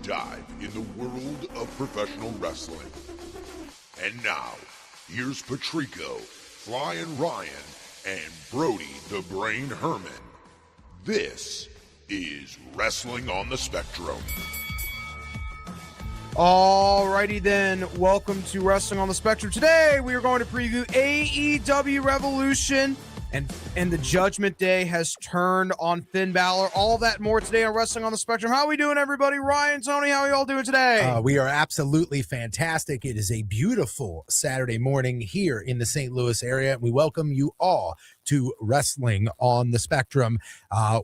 dive in the world of professional wrestling. And now, here's Patrico, Flying Ryan, and Brody the Brain Herman. This is Wrestling on the Spectrum. Alrighty then, welcome to Wrestling on the Spectrum. Today we are going to preview AEW Revolution, and the Judgment Day has turned on Finn Balor. All that and more today on Wrestling on the Spectrum. How are we doing, everybody? Ryan, Tony, how are you all doing today? We are absolutely fantastic. It is a beautiful Saturday morning here in the St. Louis area. We welcome you all to Wrestling on the Spectrum.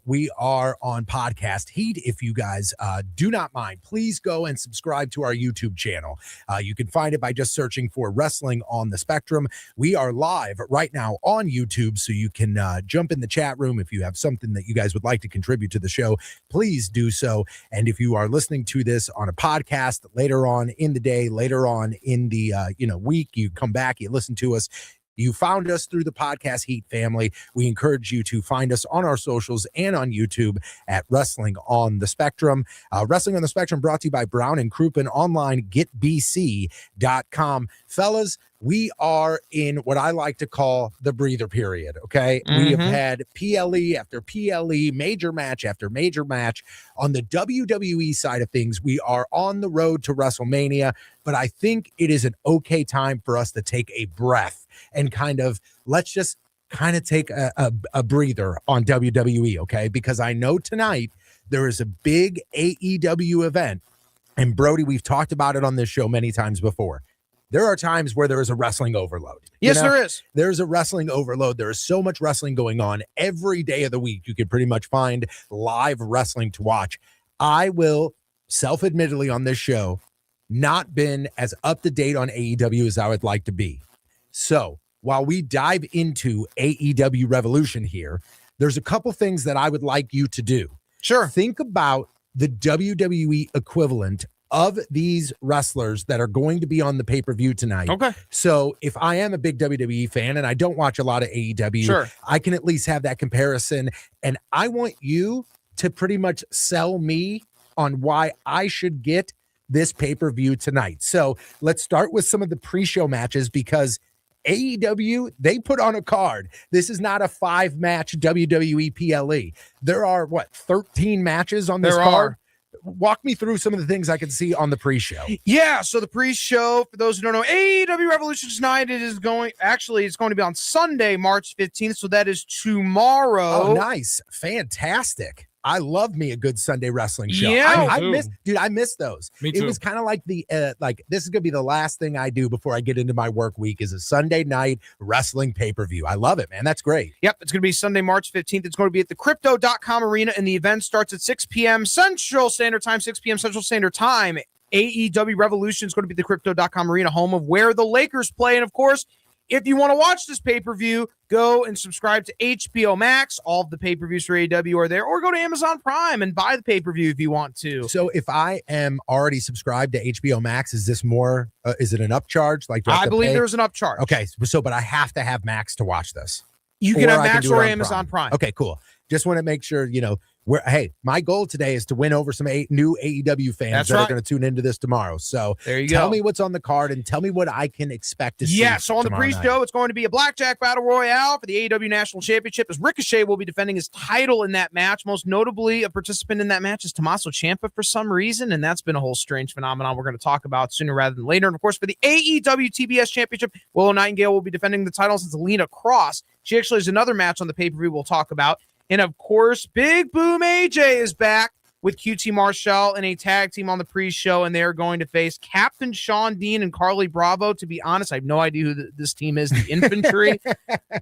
We are on Podcast Heat. If you guys do not mind, please go and subscribe to our YouTube channel. You can find it by just searching for Wrestling on the Spectrum. We are live right now on YouTube, so you can jump in the chat room. If you have something that you guys would like to contribute to the show, please do so. And if you are listening to this on a podcast later on in the day, later on in the week, you come back, you listen to us. You found us through the Podcast Heat family. We encourage you to find us on our socials and on YouTube at Wrestling on the Spectrum. Wrestling on the Spectrum brought to you by Brown and Crouppen online, getbc.com. Fellas, we are in what I like to call the breather period, okay? Mm-hmm. We have had PLE after PLE, major match after major match. On the WWE side of things, we are on the road to WrestleMania, but I think it is an okay time for us to take a breath and let's just take a breather on WWE, okay? Because I know tonight there is a big AEW event, and Brody, we've talked about it on this show many times before. There are times where there is a wrestling overload. Yes, there is. There's a wrestling overload. There is so much wrestling going on every day of the week. You can pretty much find live wrestling to watch. I will, self-admittedly on this show, not been as up-to-date on AEW as I would like to be. So while we dive into AEW Revolution here, there's a couple things that I would like you to do. Sure. Think about the WWE equivalent of these wrestlers that are going to be on the pay-per-view tonight. Okay. So if I am a big WWE fan and I don't watch a lot of AEW, sure, I can at least have that comparison. And I want you to pretty much sell me on why I should get this pay-per-view tonight. So let's start with some of the pre-show matches, because AEW, they put on a card. This is not a 5-match WWE PLE. There are, 13 matches on this card? Walk me through some of the things I can see on the pre-show. Yeah, so the pre-show, for those who don't know, AEW Revolution tonight, it's going to be on Sunday, March 15th, so that is tomorrow. Oh, nice. Fantastic. I love me a good Sunday wrestling show. Yeah, I miss those. Me too. It was kind of like this is going to be the last thing I do before I get into my work week is a Sunday night wrestling pay-per-view. I love it, man. That's great. Yep, it's going to be Sunday, March 15th. It's going to be at the Crypto.com Arena, and the event starts at 6 p.m. Central Standard Time, 6 p.m. Central Standard Time. AEW Revolution is going to be the Crypto.com Arena, home of where the Lakers play. And, of course, if you want to watch this pay-per-view, go and subscribe to HBO Max. All of the pay-per-views for AEW are there. Or go to Amazon Prime and buy the pay-per-view if you want to. So if I am already subscribed to HBO Max, is this more, is it an upcharge? I believe there's an upcharge. Okay, but I have to have Max to watch this. You can have Max or Amazon Prime. Okay, cool. Just want to make sure, my goal today is to win over some new AEW fans are going to tune into this tomorrow. So there you tell me what's on the card and tell me what I can expect to see. Yeah, so on the pre-show, it's going to be a Blackjack Battle Royale for the AEW National Championship, as Ricochet will be defending his title in that match. Most notably, a participant in that match is Tommaso Ciampa for some reason, and that's been a whole strange phenomenon we're going to talk about sooner rather than later. And, of course, for the AEW TBS Championship, Willow Nightingale will be defending the title against Alina Cross. She actually has another match on the pay-per-view we'll talk about. And, of course, Big Boom AJ is back with QT Marshall in a tag team on the pre-show, and they're going to face Captain Sean Dean and Carly Bravo. To be honest, I have no idea who this team is. The Infantry.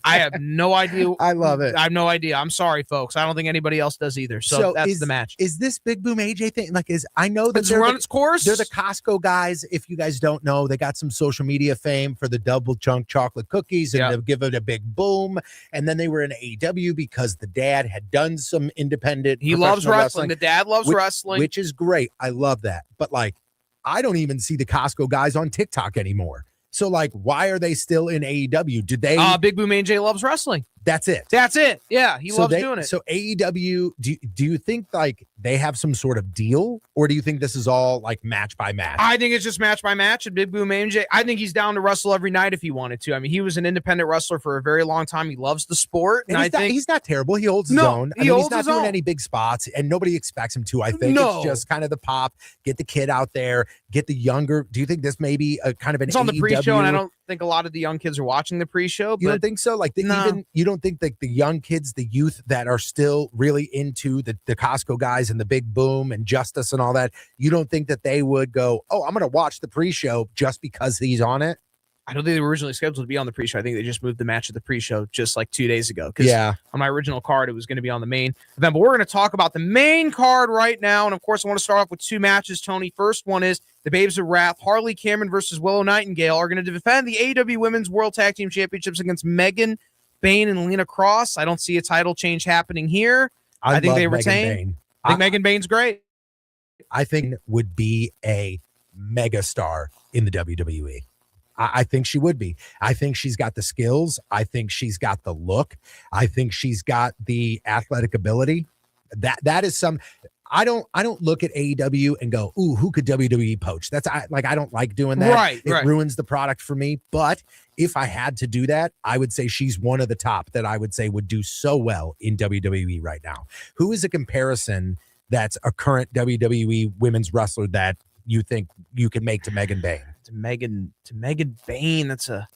I have no idea. I love it. I have no idea. I'm sorry, folks. I don't think anybody else does either. So that's the match. Is this Big Boom AJ thing? I know that it's run its course. They're the Costco guys. If you guys don't know, they got some social media fame for the double chunk chocolate cookies and to give it a big boom. And then they were in AEW because the dad had done some independent. He loves wrestling. The dad loves wrestling, which is great. I love that. But I don't even see the Costco guys on TikTok anymore. So why are they still in AEW? Did they? Big Boom AJ loves wrestling. That's it. That's it. Yeah, he loves doing it. So AEW, do you think like they have some sort of deal, or do you think this is all like match by match? I think it's just match by match. And Big Boom AJ, I think he's down to wrestle every night if he wanted to. I mean, he was an independent wrestler for a very long time. He loves the sport, and I think he's not terrible. He holds his own. He's not doing any big spots, and nobody expects him to. I think it's just kind of the pop, get the kid out there, get the younger. Do you think this may be a kind of an? It's on the pre-show, and I don't think a lot of the young kids are watching the pre-show. You don't think so? Like even you don't think that the young kids, the youth that are still really into the Costco guys and the Big Boom and Justice and all that, you don't think that they would go, oh, I'm going to watch the pre-show just because he's on it? I don't think they were originally scheduled to be on the pre-show. I think they just moved the match of the pre-show just like 2 days ago. Yeah. On my original card, it was going to be on the main event. But we're going to talk about the main card right now. And, of course, I want to start off with two matches, Tony. First one is the Babes of Wrath. Harley Cameron versus Willow Nightingale are going to defend the AEW Women's World Tag Team Championships against Megan Bayne and Lena Cross. I don't see a title change happening here. I think they retain. I think Megan Bayne's great. I think would be a megastar in the WWE. I think she would be. I think she's got the skills. I think she's got the look. I think she's got the athletic ability. That is some. I don't look at AEW and go, ooh, who could WWE poach? I don't like doing that. Right. It ruins the product for me. But if I had to do that, I would say she's one of the top that I would say would do so well in WWE right now. Who is a comparison that's a current WWE women's wrestler that you think you can make to Megan Bayne? To Megan Bayne, that's a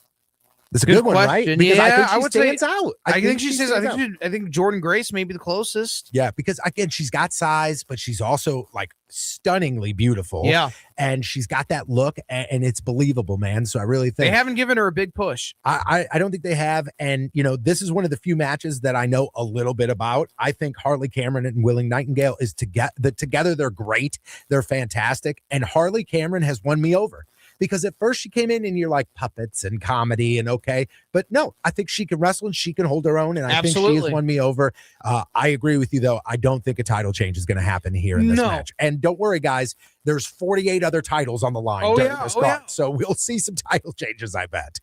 good one, right? Because I think she stands out. I think Jordan Grace may be the closest. Yeah, because again, she's got size, but she's also like stunningly beautiful. Yeah, and she's got that look, and it's believable, man. So I really think they haven't given her a big push. I don't think they have, and this is one of the few matches that I know a little bit about. I think Harley Cameron and Willow Nightingale is together. They're great. They're fantastic, and Harley Cameron has won me over. Because at first she came in and you're like puppets and comedy and okay. But no, I think she can wrestle and she can hold her own. And I think she has won me over. I agree with you, though. I don't think a title change is going to happen here in this match. And don't worry, guys. There's 48 other titles on the line during this card. So we'll see some title changes, I bet.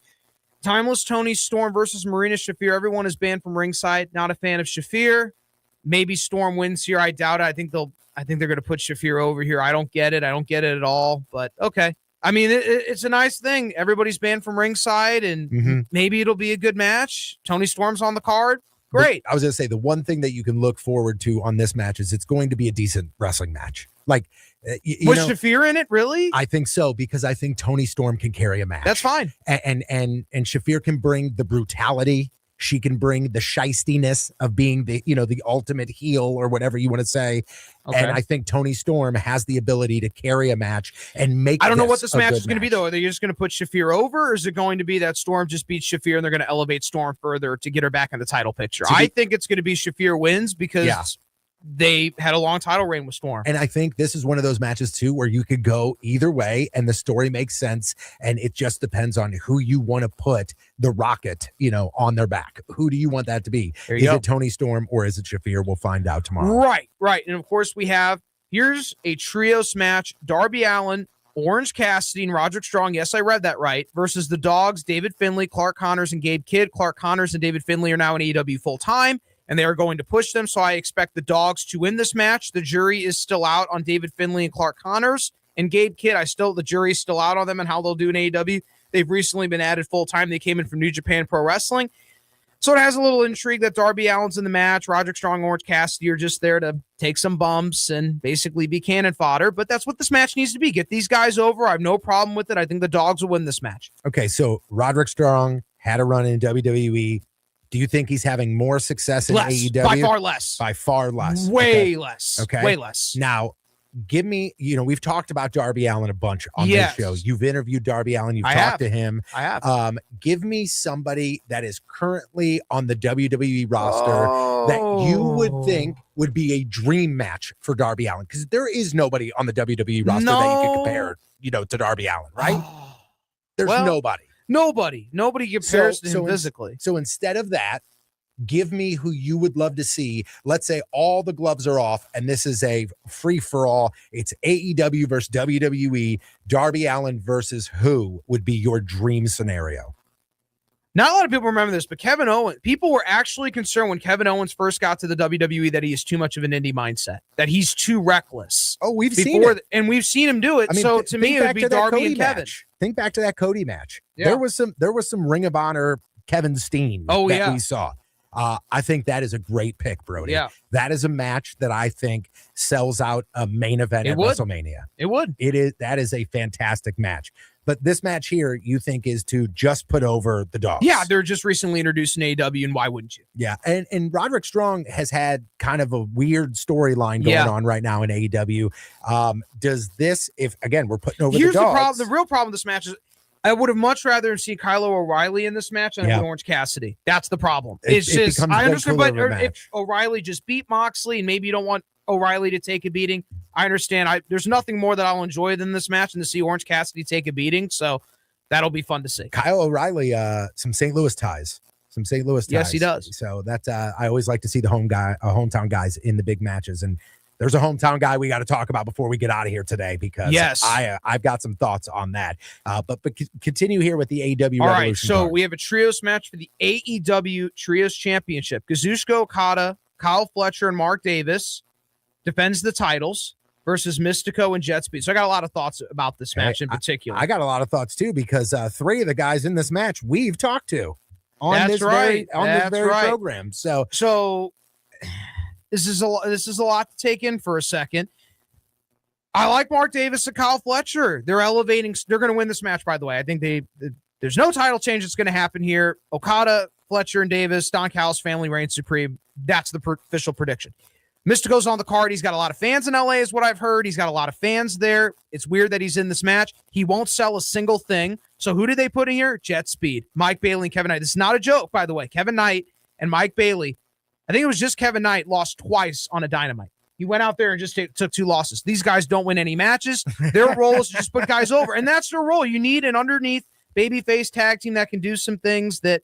Timeless Tony Storm versus Marina Shafir. Everyone is banned from ringside. Not a fan of Shafir. Maybe Storm wins here. I doubt it. I think they're going to put Shafir over here. I don't get it. I don't get it at all. But okay. I mean, it's a nice thing. Everybody's banned from ringside, and maybe it'll be a good match. Tony Storm's on the card. Great. But I was going to say, the one thing that you can look forward to on this match is it's going to be a decent wrestling match. Like, was Shafir in it, really? I think so, because I think Tony Storm can carry a match. That's fine. And Shafir can bring the brutality. She can bring the shystiness of being the ultimate heel or whatever you want to say. Okay. And I think Tony Storm has the ability to carry a match and make. I don't know what this match is going to be, though. Are they just going to put Shafir over, or is it going to be that Storm just beats Shafir and they're going to elevate Storm further to get her back in the title picture? I think it's going to be Shafir wins because they had a long title reign with Storm. And I think this is one of those matches, too, where you could go either way and the story makes sense. And it just depends on who you want to put the rocket, on their back. Who do you want that to be? Is it Tony Storm or is it Shafir? We'll find out tomorrow. Right. And of course, here's a trios match: Darby Allin, Orange Cassidy, and Roderick Strong. Yes, I read that right. Versus the Dogs, David Finlay, Clark Connors, and Gabe Kidd. Clark Connors and David Finlay are now in AEW full time, and they are going to push them. So I expect the Dogs to win this match. The jury is still out on David Finlay and Clark Connors. And Gabe Kidd, the jury's still out on them and how they'll do in AEW. They've recently been added full-time. They came in from New Japan Pro Wrestling. So it has a little intrigue that Darby Allin's in the match. Roderick Strong, Orange Cassidy are just there to take some bumps and basically be cannon fodder. But that's what this match needs to be. Get these guys over. I have no problem with it. I think the Dogs will win this match. Okay, so Roderick Strong had a run in WWE. Do you think he's having more success in AEW? By far less. By far less. Way less. Okay. Way less. Now, give me, we've talked about Darby Allin a bunch on this show. You've interviewed Darby Allin. You've talked to him. I have. Give me somebody that is currently on the WWE roster that you would think would be a dream match for Darby Allin. Because there is nobody on the WWE roster that you can compare, to Darby Allin, right? There's nobody. Nobody compares to him physically. So instead of that, give me who you would love to see. Let's say all the gloves are off and this is a free-for-all. It's AEW versus WWE. Darby Allin versus who would be your dream scenario? Not a lot of people remember this, but Kevin Owens, people were actually concerned when Kevin Owens first got to the WWE that he has too much of an indie mindset, that he's too reckless. Oh, we've seen it. And we've seen him do it. So to me, it would be Darby and Kevin. Think back to that Cody match. Yeah. There was some Ring of Honor Kevin Steen that we saw. I think that is a great pick, Brody. Yeah. That is a match that I think sells out a main event at WrestleMania. It would. That is a fantastic match. But this match here, you think, is to just put over the Dogs. Yeah, they're just recently introduced in AEW, and why wouldn't you? Yeah, and Roderick Strong has had kind of a weird storyline going on right now in AEW. Does this, if, again, we're putting over the Dogs. Here's the problem. The real problem with this match is I would have much rather seen Kylo O'Reilly in this match than Orange Cassidy. That's the problem. It's just, I understand, but if O'Reilly just beat Moxley and maybe you don't want O'Reilly to take a beating, I understand. There's nothing more that I'll enjoy than this match and to see Orange Cassidy take a beating. So that'll be fun to see. Kyle O'Reilly, some St. Louis ties. Yes, he does. So that's I always like to see the hometown guys in the big matches. And there's a hometown guy we got to talk about before we get out of here today, because I've got some thoughts on that. But continue here with the AEW. All right, so we have a trios match for the AEW Trios Championship. Kazuchika Okada, Kyle Fletcher, and Mark Davis defends the titles versus Mystico and Jet Speed. So I got a lot of thoughts about this match in particular. I got a lot of thoughts too, because three of the guys in this match we've talked to on this very program. So this is a lot to take in for a second. I like Mark Davis and Kyle Fletcher. They're elevating. They're going to win this match, by the way. I think there's no title change that's going to happen here. Okada, Fletcher, and Davis, Don Callis family reigns supreme. That's the official prediction. Mystico's on the card. He's got a lot of fans in LA, is what I've heard. He's got a lot of fans there. It's weird that he's in this match. He won't sell a single thing. So who did they put in here? Jet Speed, Mike Bailey, and Kevin Knight. This is not a joke, by the way. Kevin Knight and Mike Bailey, I think it was just Kevin Knight, lost twice on a Dynamite. He went out there and just took 2 losses. These guys don't win any matches. Their role is to just put guys over, and that's their role. You need an underneath babyface tag team that can do some things that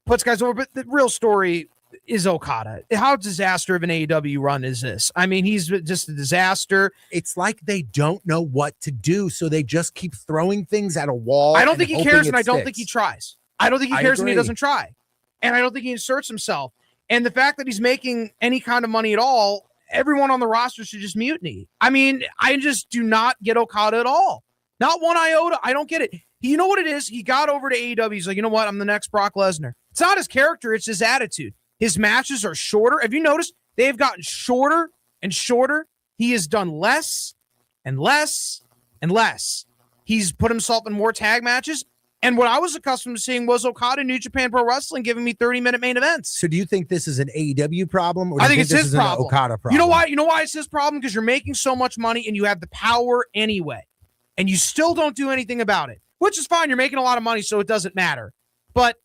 puts guys over. But the real story is Okada. How disaster of an AEW run is this? I mean, he's just a disaster. It's like they don't know what to do, so they just keep throwing things at a wall. I don't think he cares, and I don't think he tries. I don't think he cares, and he doesn't try. And I don't think he inserts himself. And the fact that he's making any kind of money at all, everyone on the roster should just mutiny. I mean, I just do not get Okada at all. Not one iota. I don't get it. You know what it is? He got over to AEW. He's like, you know what? I'm the next Brock Lesnar. It's not his character. It's his attitude. His matches are shorter. Have you noticed? They've gotten shorter and shorter. He has done less and less and less. He's put himself in more tag matches. And what I was accustomed to seeing was Okada New Japan Pro Wrestling giving me 30-minute main events. So do you think this is an AEW problem? Or I think it's his problem. An Okada problem? You know why? You know why it's his problem? Because you're making so much money and you have the power anyway. And you still don't do anything about it, which is fine. You're making a lot of money, so it doesn't matter. But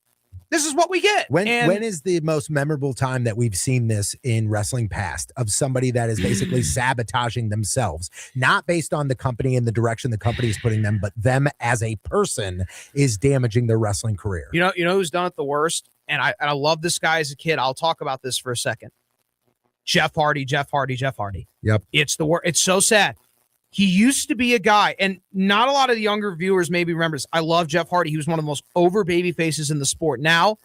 this is what we get. When is the most memorable time that we've seen this in wrestling past of somebody that is basically sabotaging themselves, not based on the company and the direction the company is putting them, but them as a person is damaging their wrestling career? You know who's done it the worst? And I love this guy as a kid. I'll talk about this for a second. Jeff Hardy. Yep. It's the worst. It's so sad. He used to be a guy, and not a lot of the younger viewers maybe remember this. I love Jeff Hardy. He was one of the most over baby faces in the sport. Now,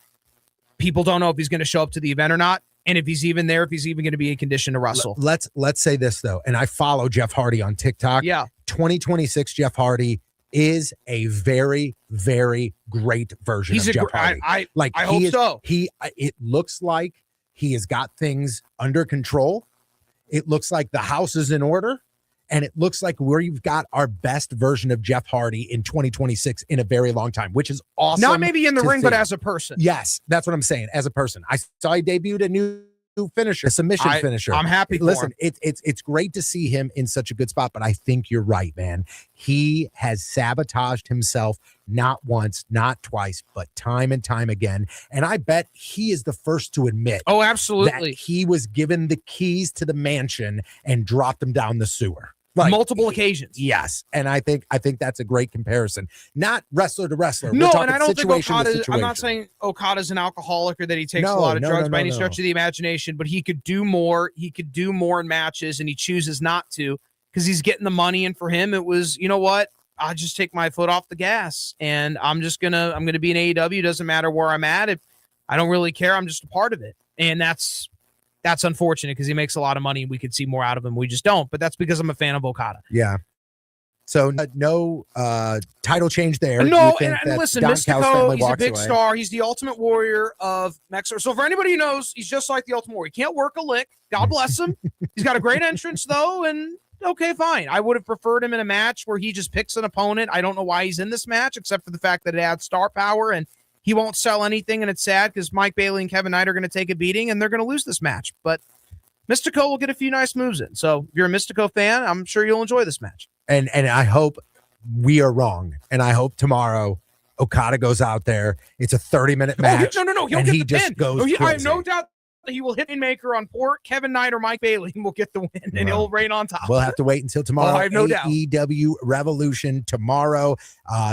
people don't know if he's going to show up to the event or not, and if he's even there, if he's even going to be in condition to wrestle. Let's say this, though, and I follow Jeff Hardy on TikTok. Yeah. 2026 Jeff Hardy is a very, very great version of Jeff Hardy. I hope so. It looks like he has got things under control. It looks like the house is in order. And it looks like we've got our best version of Jeff Hardy in 2026 in a very long time, which is awesome. Not maybe in the ring, but as a person. Yes, that's what I'm saying. As a person, I saw he debuted a new finisher, a submission finisher. I'm happy for Listen, him. It's great to see him in such a good spot, but I think you're right, man. He has sabotaged himself not once, not twice, but time and time again. And I bet he is the first to admit, oh, absolutely, that he was given the keys to the mansion and dropped them down the sewer. Multiple occasions. Yes. And I think that's a great comparison. Not wrestler to wrestler. No, and I don't think Okada, I'm not saying Okada's an alcoholic or that he takes a lot of drugs by any stretch of the imagination, but he could do more. He could do more in matches, and he chooses not to because he's getting the money. And for him, it was, you know what? I'll just take my foot off the gas, and I'm gonna be in AEW. Doesn't matter where I'm at. I don't really care. I'm just a part of it, and that's unfortunate because he makes a lot of money. We could see more out of him. We just don't. But that's because I'm a fan of Okada. Yeah. So no title change there. No, and listen, Mystico, he's a big star. He's the Ultimate Warrior of Mexico. So for anybody who knows, he's just like the Ultimate Warrior. He can't work a lick. God bless him. He's got a great entrance, though, and okay, fine. I would have preferred him in a match where he just picks an opponent. I don't know why he's in this match, except for the fact that it adds star power, and he won't sell anything, and it's sad because Mike Bailey and Kevin Knight are going to take a beating, and they're going to lose this match. But Mystico will get a few nice moves in. So if you're a Mystico fan, I'm sure you'll enjoy this match. And I hope we are wrong. And I hope tomorrow Okada goes out there. It's a 30-minute match. No. He'll get the pin. Goes I have no doubt that he will hit Maker on port. Kevin Knight or Mike Bailey will get the win, and he'll reign on top. We'll have to wait until tomorrow. I have no doubt. AEW Revolution tomorrow.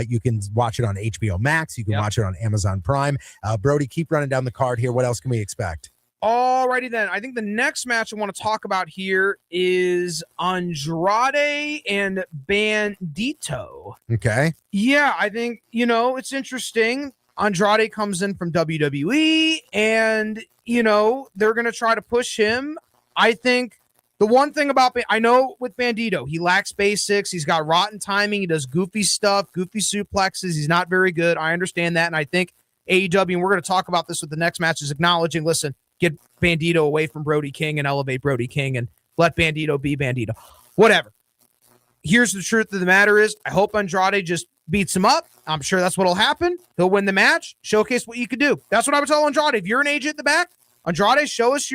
You can watch it on HBO Max. You can watch it on Amazon Prime. Brody, keep running down the card here. What else can we expect? Alrighty then. I think the next match I want to talk about here is Andrade and Bandito. Okay. Yeah, I think, it's interesting. Andrade comes in from WWE and, they're going to try to push him. I think the one thing about, I know with Bandito, he lacks basics. He's got rotten timing. He does goofy stuff, goofy suplexes. He's not very good. I understand that. And I think AEW, and we're going to talk about this with the next match, is acknowledging, listen, get Bandito away from Brody King and elevate Brody King and let Bandito be Bandito. Whatever. Here's the truth of the matter is, I hope Andrade just beats him up. I'm sure that's what'll happen. He'll win the match, showcase what you can do. That's what I would tell Andrade. If you're an agent at the back, Andrade, show us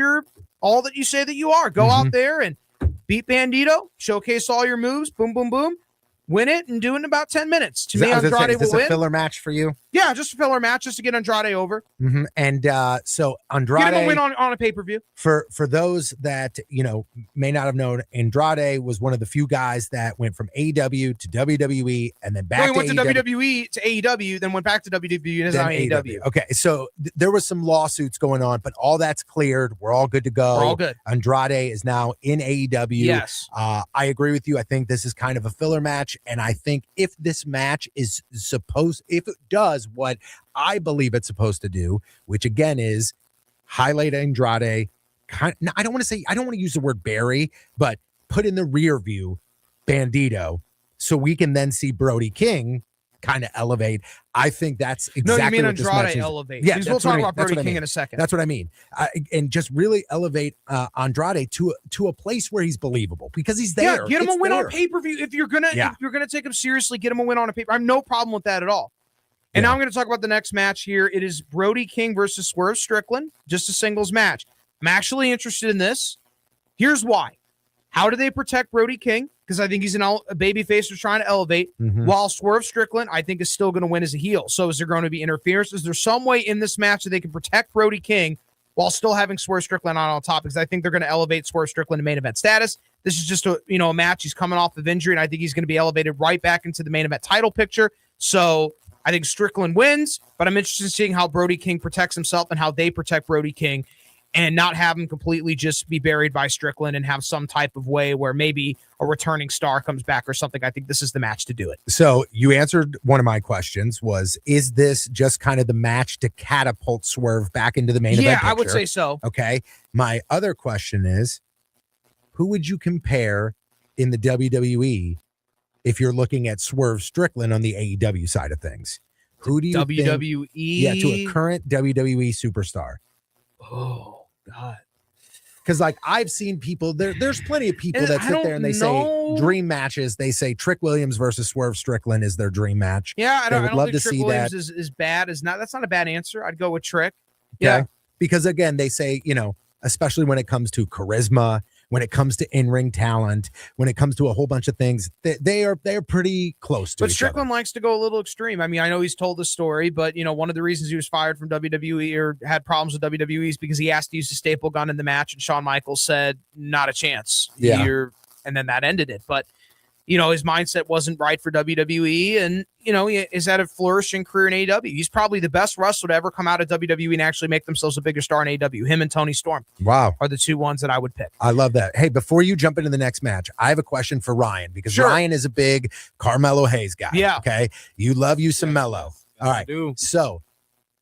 all that you say that you are. Go out there and beat Bandito, showcase all your moves, boom, boom, boom. Win it and do it in about 10 minutes. To me, Andrade will win. Is this a filler match for you? Yeah, just a filler match just to get Andrade over. Mm-hmm. And so Andrade... Get him a win on a pay-per-view. For those that, may not have known, Andrade was one of the few guys that went from AEW to WWE and then back to AEW. He went to WWE to AEW, then went back to WWE and is on AEW. Okay, so there was some lawsuits going on, but all that's cleared. We're all good to go. We're all good. Andrade is now in AEW. Yes. I agree with you. I think this is kind of a filler match. And I think if this match is if it does what I believe it's supposed to do, which again is highlight Andrade, I don't want to use the word bury, but put in the rear view Bandito so we can then see Brody King kind of elevate. I think that's exactly no, you mean what this match Andrade is. elevate. Yeah, we'll talk about Brody King in a second. That's what I mean. And just really elevate Andrade to a place where he's believable because he's there. Yeah, get him a win on pay-per-view. If you're gonna take him seriously, get him a win on a pay-per-view. I have no problem with that at all. And now I'm going to talk about the next match here. It is Brody King versus Swerve Strickland, just a singles match. I'm actually interested in this. Here's why. How do they protect Brody King? Because I think he's a babyface who's trying to elevate, while Swerve Strickland, I think, is still going to win as a heel. So is there going to be interference? Is there some way in this match that they can protect Brody King while still having Swerve Strickland on top? Because I think they're going to elevate Swerve Strickland to main event status. This is just a match. He's coming off of injury, and I think he's going to be elevated right back into the main event title picture. So I think Strickland wins, but I'm interested in seeing how Brody King protects himself and how they protect Brody King and not have him completely just be buried by Strickland and have some type of way where maybe a returning star comes back or something. I think this is the match to do it. So you answered one of my questions is this just kind of the match to catapult Swerve back into the main event picture? Yeah, I would say so. Okay. My other question is, who would you compare in the WWE if you're looking at Swerve Strickland on the AEW side of things? Who do you WWE? think? Yeah, to a current WWE superstar. Oh, God. Because, I've seen people, there's plenty of people that sit there and they say dream matches. They say Trick Williams versus Swerve Strickland is their dream match. Yeah, I would love to see Williams that. Is bad. That's not a bad answer. I'd go with Trick. Okay. Yeah. Because, again, they say, especially when it comes to charisma, when it comes to in-ring talent, when it comes to a whole bunch of things, they're pretty close to each other. But Strickland likes to go a little extreme. I mean, I know he's told the story, but one of the reasons he was fired from WWE or had problems with WWE is because he asked to use the staple gun in the match, and Shawn Michaels said, "Not a chance." Yeah. And then that ended it. But his mindset wasn't right for WWE, and, he is at a flourishing career in AEW. He's probably the best wrestler to ever come out of WWE and actually make themselves a bigger star in AEW. Him and Tony Storm. Wow. Are the two ones that I would pick. I love that. Hey, before you jump into the next match, I have a question for Ryan, because Sure. Ryan is a big Carmelo Hayes guy. Yeah. Okay. You love you some Mello. All right. I do. So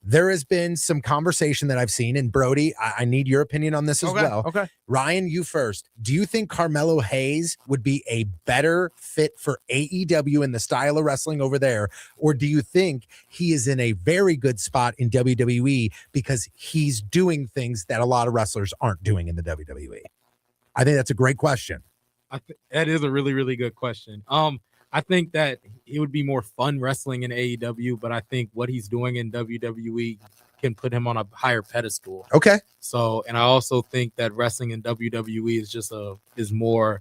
there has been some conversation that I've seen, and Brody, I need your opinion on this as well. Okay. Ryan, you first. Do you think Carmelo Hayes would be a better fit for AEW and the style of wrestling over there? Or do you think he is in a very good spot in WWE because he's doing things that a lot of wrestlers aren't doing in the WWE? I think that's a great question. That is a really, really good question. I think that it would be more fun wrestling in AEW, but I think what he's doing in WWE can put him on a higher pedestal. Okay. So, and I also think that wrestling in WWE is more,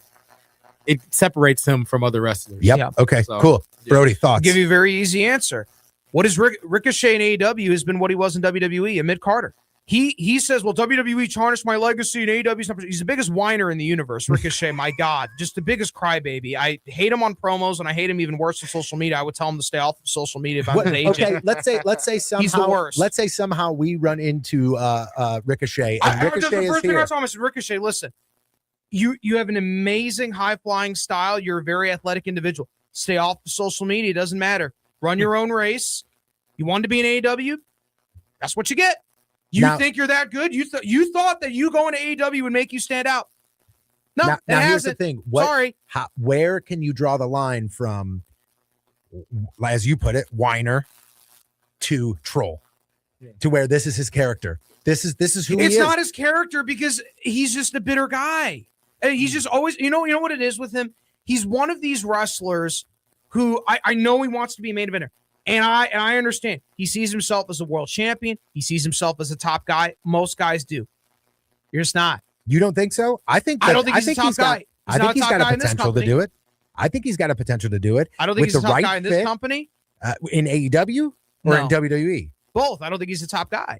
it separates him from other wrestlers. Yep. Yeah. Okay, So, cool. yeah. Brody, I'll thoughts? give you a very easy answer. What is Ricochet in AEW has been what he was in WWE, Amid Carter. He says, well, WWE tarnished my legacy in AEW. He's the biggest whiner in the universe, Ricochet. My God, just the biggest crybaby. I hate him on promos, and I hate him even worse on social media. I would tell him to stay off of social media if I'm an agent. Okay, let's say somehow He's the worst. Let's say somehow we run into Ricochet, and Ricochet the is first thing I here. told him is, Ricochet, listen, you have an amazing high flying style. You're a very athletic individual. Stay off of social media. It doesn't matter. Run your own race. You wanted to be in AEW? That's what you get. You Now- think you're that good? You thought that you going to AEW would make you stand out? No, Now it here's the hasn't. thing. Sorry. Where can you draw the line from, as you put it, whiner to troll, to where this is his character? This is who he is. It's not his character because he's just a bitter guy. And he's just always, you know what it is with him? He's one of these wrestlers who I know he wants to be a main eventer. And I understand. He sees himself as a world champion. He sees himself as a top guy. Most guys do. You're just not. You don't think so? I think I don't think he's a top guy. I think he's got a potential to company. do it. I think he's got a potential to do it. I don't think with he's a the top right guy in this fit, company. in AEW or in No. WWE. Both. I don't think he's a top guy.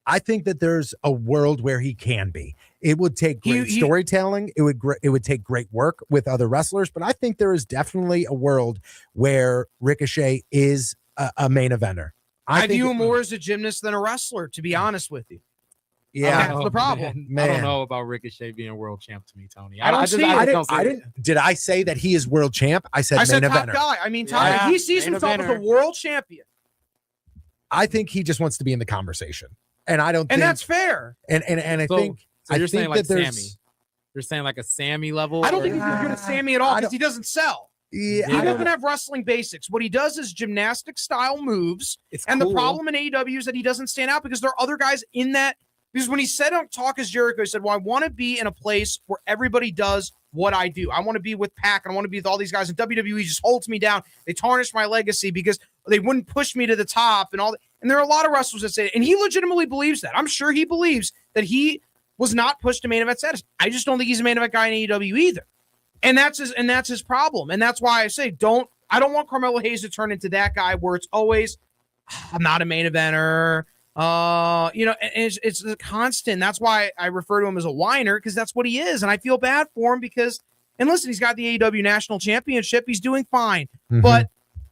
I think that there's a world where he can be. It would take great storytelling. It would take great work with other wrestlers, but I think there is definitely a world where Ricochet is a main eventer. I view him more as a gymnast than a wrestler, to be honest with you. Yeah, That's the problem. Man. I don't know about Ricochet being world champ to me, Tony. I don't see it. I didn't. Did I say that he is world champ? I said I said main top eventer. guy. I mean, Tommy, Yeah, he sees main himself as a eventer. world champion, I think he just wants to be in the conversation, and I don't. and think, that's fair. and I think. So you're I saying think like that there's- Sammy? You're saying like a Sammy level? I don't or- think he's as good as Sammy at all I because don't- he doesn't sell. Yeah, He Yeah. doesn't have wrestling basics. What he does is gymnastic style moves. It's And cool. the problem in AEW is that he doesn't stand out because there are other guys in that. Because when he said on Talk is Jericho, he said, well, I want to be in a place where everybody does what I do. I want to be with Pac and I want to be with all these guys. And WWE just holds me down. They tarnish my legacy because they wouldn't push me to the top and all that. And there are a lot of wrestlers that say it. And he legitimately believes that. I'm sure he believes that he was not pushed to main event status. I just don't think he's a main event guy in AEW either. And that's his problem. And that's why I say I don't want Carmelo Hayes to turn into that guy where it's always, I'm not a main eventer. It's a constant. That's why I refer to him as a whiner, because that's what he is. And I feel bad for him because, and listen, he's got the AEW national championship. He's doing fine, Mhm. but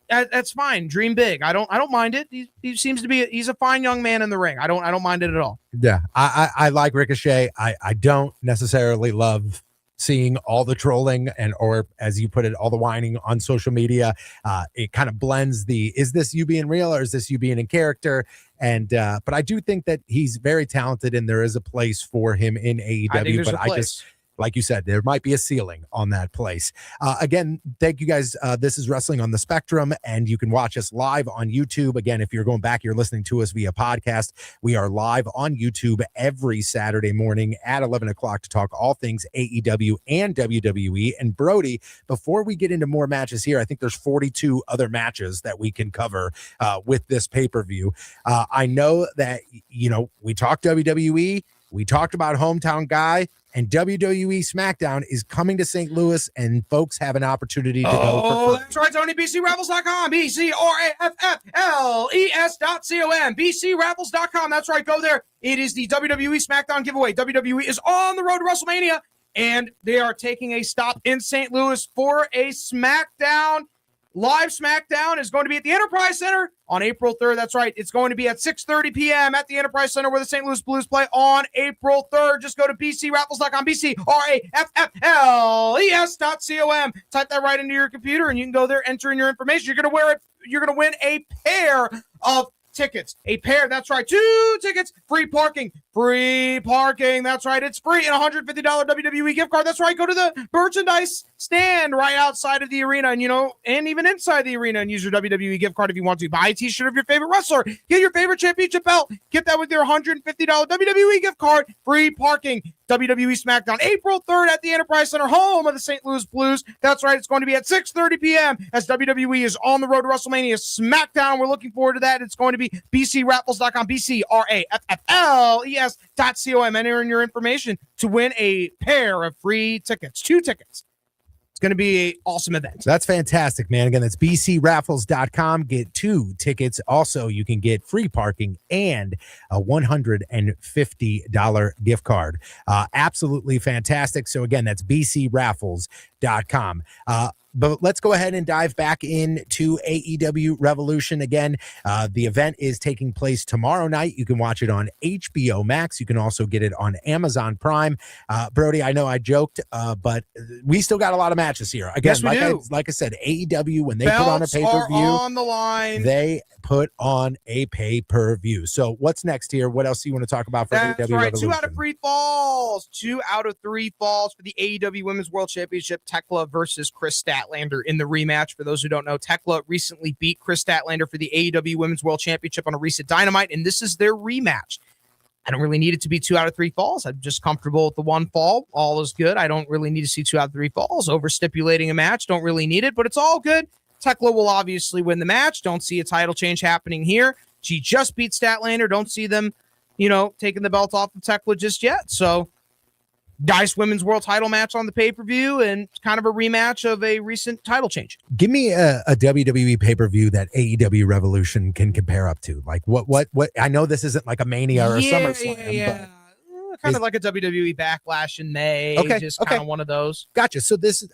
that's fine. Dream big. I don't mind it. He seems to be, he's a fine young man in the ring. I don't mind it at all. Yeah, I like Ricochet. I don't necessarily love seeing all the trolling or as you put it, all the whining on social media. It kind of blends is this you being real or is this you being in character? And but I do think that he's very talented and there is a place for him in AEW. I think there's but a I place. just, like you said, there might be a ceiling on that place. Again, thank you guys. This is Wrestling on the Spectrum, and you can watch us live on YouTube. Again, if you're going back, you're listening to us via podcast. We are live on YouTube every Saturday morning at 11 o'clock to talk all things AEW and WWE. And Brody, before we get into more matches here, I think there's 42 other matches that we can cover with this pay-per-view. I know that, we talked WWE, we talked about Hometown Guy, and WWE SmackDown is coming to St. Louis, and folks have an opportunity to go for free. That's right, Tony. BCRaffles.com. BCRaffles.com. BCRaffles.com. That's right. Go there. It is the WWE SmackDown giveaway. WWE is on the road to WrestleMania. and they are taking a stop in St. Louis for a SmackDown. Live SmackDown is going to be at the Enterprise Center on April 3rd. That's right. It's going to be at 6:30 p.m. at the Enterprise Center where the St. Louis Blues play on April 3rd. Just go to bcraffles.com, bcraffles.com. Type that right into your computer and you can go there, enter in your information. You're going to win a pair of tickets. A pair, that's right. 2 tickets, free parking. That's right. It's free and $150 WWE gift card. That's right. Go to the merchandise stand right outside of the arena and even inside the arena and use your WWE gift card if you want to. Buy a t-shirt of your favorite wrestler. Get your favorite championship belt. Get that with your $150 WWE gift card. Free parking. WWE SmackDown, April 3rd at the Enterprise Center, home of the St. Louis Blues. That's right. It's going to be at 6:30 p.m. as WWE is on the road to WrestleMania SmackDown. We're looking forward to that. It's going to be bcraffles.com, bcraffles.com. Enter in your information to win a pair of free tickets. 2 tickets. It's going to be an awesome event. That's fantastic, man. Again, that's bcraffles.com. Get 2 tickets. Also, you can get free parking and a $150 gift card. Absolutely fantastic. So again, that's bcraffles.com. But let's go ahead and dive back into AEW Revolution again. The event is taking place tomorrow night. You can watch it on HBO Max. You can also get it on Amazon Prime. Brody, I know I joked, but we still got a lot of matches here. Again, yes, we do. Like I said, AEW, when they Belts put on a pay-per-view, on the line. They put on a pay-per-view. So what's next here? What else do you want to talk about for That's AEW right. Revolution? 2 out of 3 falls. 2 out of 3 falls for the AEW Women's World Championship. Tekla versus Chris Statlander in the rematch. For those who don't know, Tekla recently beat Chris Statlander for the AEW Women's World Championship on a recent Dynamite, and this is their rematch. I don't really need it to be 2 out of 3 falls. I'm just comfortable with the 1 fall. All is good. I don't really need to see 2 out of 3 falls. Over stipulating a match, don't really need it, but it's all good. Tekla will obviously win the match. Don't see a title change happening here. She just beat Statlander. Don't see them, taking the belt off of Tekla just yet. So, Dice Women's World title match on the pay-per-view and kind of a rematch of a recent title change. Give me a WWE pay-per-view that AEW Revolution can compare up to. Like what I know this isn't like a Mania or a SummerSlam. Yeah. Kind of like a WWE Backlash in May. Okay, Just kind of one of those. Gotcha. So this is,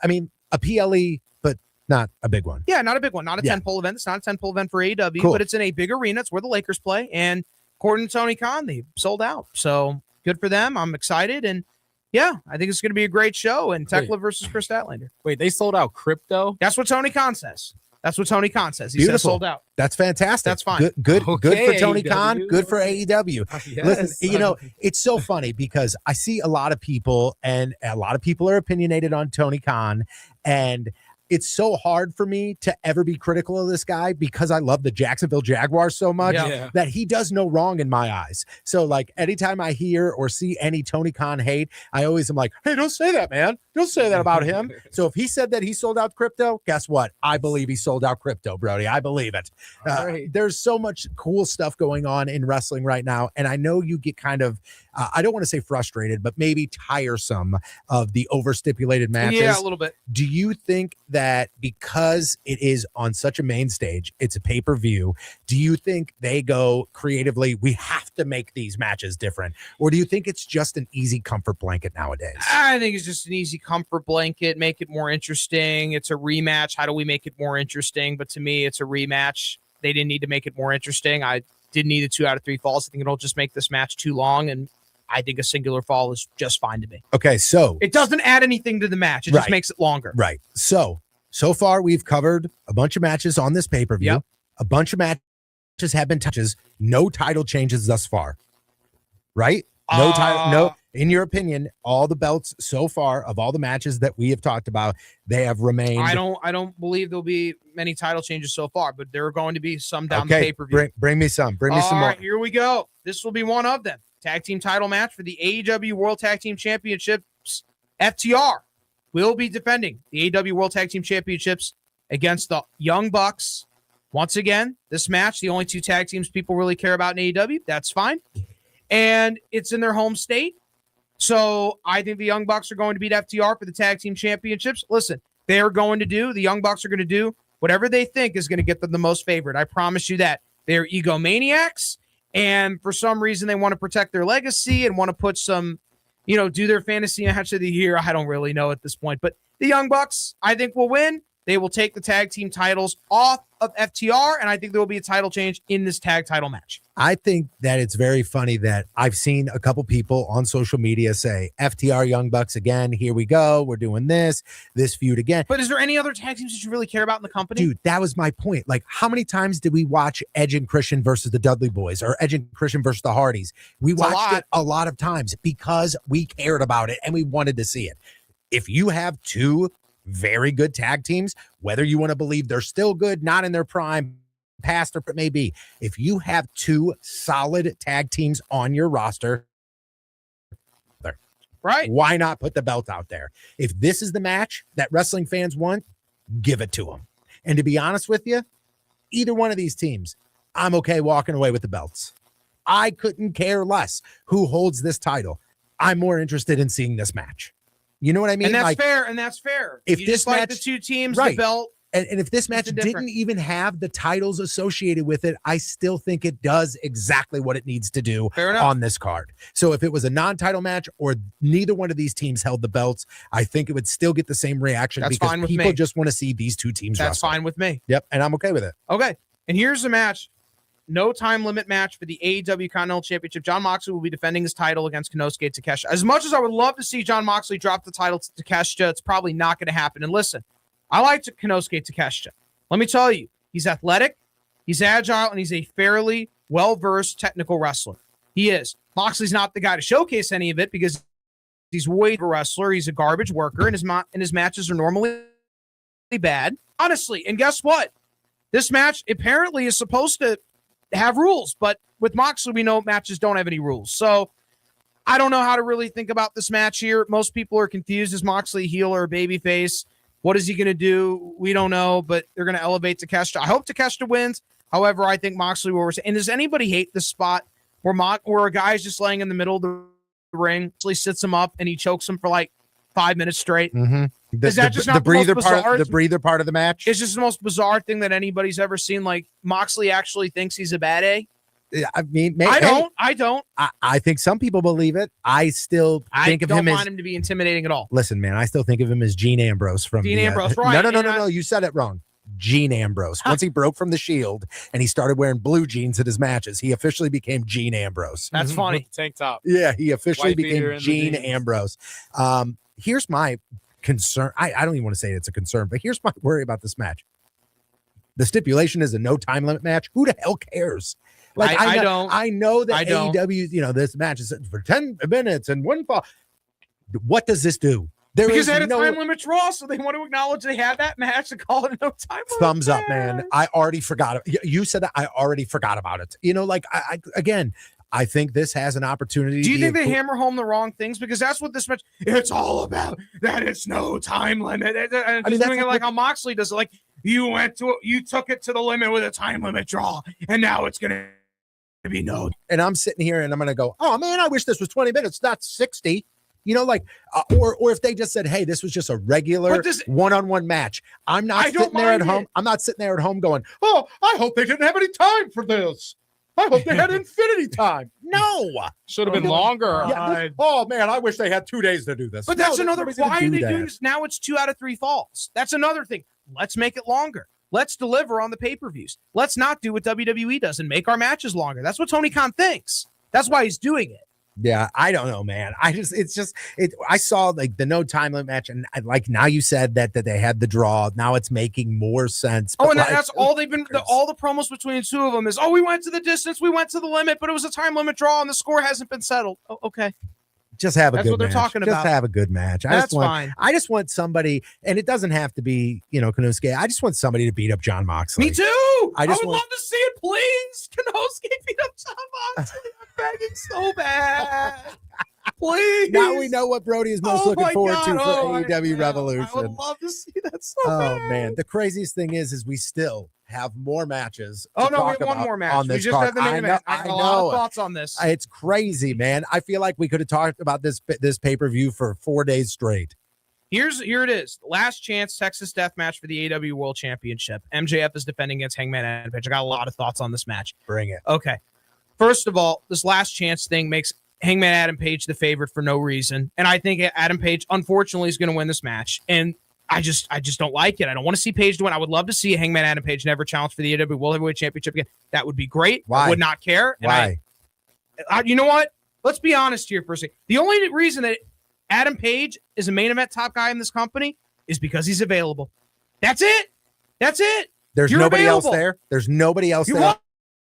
a PLE, but not a big one. Yeah, not a big one. Not a 10-pole event. It's not a 10-pole event for AEW, Cool. But it's in a big arena. It's where the Lakers play. And according to Tony Khan, they sold out. So good for them. I'm excited. And yeah, I think it's going to be a great show. And Tekla versus Chris Statlander. Wait, they sold out crypto? That's what Tony Khan says. He Beautiful. said sold out. That's fantastic. That's fine. Good Okay, for Tony AEW. Khan. Good for AEW. Yes. Listen, it's so funny because I see a lot of people, and a lot of people are opinionated on Tony Khan, and it's so hard for me to ever be critical of this guy because I love the Jacksonville Jaguars so much Yeah. that he does no wrong in my eyes. So like anytime I hear or see any Tony Khan hate, I always am like, hey, don't say that, man. Don't say that about him. So if he said that he sold out crypto, guess what? I believe he sold out crypto, Brody. I believe it. Right. There's so much cool stuff going on in wrestling right now. And I know you get kind of, I don't want to say frustrated, but maybe tiresome of the overstipulated matches. Yeah, a little bit. Do you think that because it is on such a main stage, it's a pay-per-view, do you think they go creatively, we have to make these matches different? Or do you think it's just an easy comfort blanket nowadays? I think it's just an easy comfort blanket, make it more interesting. It's a rematch. How do we make it more interesting? But to me, it's a rematch. They didn't need to make it more interesting. I didn't need a 2 out of 3 falls. I think it'll just make this match too long, and I think a singular fall is just fine to me. Okay, so It doesn't add anything to the match. It just Right. makes it longer. right. So far we've covered a bunch of matches on this pay-per-view. Yep. A bunch of matches have been touches, no title changes thus far. Right? No title, no. In your opinion, all the belts so far of all the matches that we have talked about, they have remained. I don't believe there'll be many title changes so far, but there are going to be some down the pay-per-view. Bring me some. Bring me some All more. right, here we go. This will be one of them. Tag team title match for the AEW World Tag Team Championships. FTR will be defending the AEW World Tag Team Championships against the Young Bucks. Once again, this match, the only 2 tag teams people really care about in AEW. That's fine. And it's in their home state. So I think the Young Bucks are going to beat FTR for the tag team championships. Listen, the Young Bucks are going to do whatever they think is going to get them the most favorite. I promise you that. They're egomaniacs. And for some reason, they want to protect their legacy and want to put some, do their fantasy match of the year. I don't really know at this point, but the Young Bucks, I think, will win. They will take the tag team titles off of FTR, and I think there will be a title change in this tag title match. I think that it's very funny that I've seen a couple people on social media say, FTR Young Bucks again, here we go, we're doing this feud again. But is there any other tag teams that you really care about in the company? Dude, that was my point. Like, how many times did we watch Edge and Christian versus the Dudley Boys or Edge and Christian versus the Hardys? We watched it a lot of times because we cared about it and we wanted to see it. If you have two very good tag teams, whether you want to believe they're still good, not in their prime, past or maybe, if you have two solid tag teams on your roster, right? Why not put the belt out there? If this is the match that wrestling fans want, give it to them. And to be honest with you, either one of these teams, I'm okay walking away with the belts. I couldn't care less who holds this title. I'm more interested in seeing this match. You know what I mean? And that's fair. And that's fair. If you this just like match, the two teams, right, the belt. And if this match didn't even have the titles associated with it, I still think it does exactly what it needs to do on this card. So if it was a non-title match or neither one of these teams held the belts, I think it would still get the same reaction because people just want to see these two teams That's wrestle. fine with me. Yep, and I'm okay with it. Okay, and here's the match. No time limit match for the AEW Continental Championship. John Moxley will be defending his title against Konosuke Takeshita. As much as I would love to see John Moxley drop the title to Takeshita, it's probably not going to happen. And listen, I like Konosuke Takeshita. Let me tell you, he's athletic, he's agile, and he's a fairly well-versed technical wrestler. He is. Moxley's not the guy to showcase any of it because he's way of a wrestler. He's a garbage worker, and his matches are normally bad. Honestly, and guess what? This match apparently is supposed to have rules, but with Moxley, we know matches don't have any rules. So I don't know how to really think about this match here. Most people are confused. Is Moxley a heel or a babyface? What is he going to do? We don't know, but they're going to elevate Takeshita. I hope Takeshita wins. However, I think Moxley will. And does anybody hate this spot where a guy's just laying in the middle of the ring, Moxley sits him up, and he chokes him for like 5 minutes straight? Mm-hmm. Is that just not the breather part? The breather part of the match. It's just the most bizarre thing that anybody's ever seen. Like Moxley actually thinks he's a bad A. I mean, I don't. I think some people believe it. I still think of him as. I don't want him to be intimidating at all. Listen, man, I still think of him as Gene Ambrose from Ambrose. Right? No. You said it wrong. Gene Ambrose. Once he broke from the Shield and he started wearing blue jeans at his matches, he officially became Gene Ambrose. That's funny. Tank top. Yeah, he officially became Gene Ambrose. Here's my concern. I don't even want to say it's a concern, but here's my worry about this match. The stipulation is a no time limit match. Who the hell cares? Like I know that AEW, this match is for 10 minutes and one fall. What does this do? Because they had a time limit draw, so they want to acknowledge they had that match and call it a no time limit. Thumbs up, man. I already forgot it. You said that. I already forgot about it. I think this has an opportunity. Do you think they hammer home the wrong things? Because that's what this match, it's all about, that it's no time limit. And I mean, doing it like how Moxley does it. Like, you took it to the limit with a time limit draw, and now it's going to be no. And I'm sitting here and I'm going to go, oh, man, I wish this was 20 minutes, not 60. Or if they just said, hey, this was just a regular one-on-one match. I'm not sitting there at home. I'm not sitting there at home going, oh, I hope they didn't have any time for this. I hope they had infinity time. No. Should have been longer. Yeah, oh, man, I wish they had 2 days to do this. But that's another. Why are they doing this? Now it's 2 out of 3 falls. That's another thing. Let's make it longer. Let's deliver on the pay-per-views. Let's not do what WWE does and make our matches longer. That's what Tony Khan thinks. That's why he's doing it. Yeah, I don't know, man. I saw like the no time limit match, and now you said that they had the draw. Now it's making more sense. Oh, and that's all they've been. All the promos between the two of them is, we went to the distance, we went to the limit, but it was a time limit draw, and the score hasn't been settled. Oh, okay. Just have a good match. That's what they're talking about. Just have a good match. Fine. I just want somebody, and it doesn't have to be, Konosuke. I just want somebody to beat up John Moxley. Me too. I would love to see it, please. Konosuke beat up John Moxley. I'm begging so bad. Please. Now we know what Brody is most looking forward to for AEW Revolution. I would love to see that so bad. Oh, man. The craziest thing is we still have more matches. We have one more match. We just have the main event. I have a lot of thoughts on this. It's crazy, man. I feel like we could have talked about this pay-per-view for 4 days straight. Here it is. Last chance Texas Death Match for the AEW World Championship. MJF is defending against Hangman Adam Page. I got a lot of thoughts on this match. Bring it. Okay. First of all, this last chance thing makes Hangman Adam Page the favorite for no reason. And I think Adam Page, unfortunately, is going to win this match. And I just don't like it. I don't want to see Page win. I would love to see Hangman Adam Page never challenge for the AEW World Heavyweight Championship again. That would be great. Why? I would not care. And Why? you know what? Let's be honest here for a second. The only reason that Adam Page is a main event top guy in this company is because he's available. That's it. That's it. There's You're nobody available. else there. There's nobody else there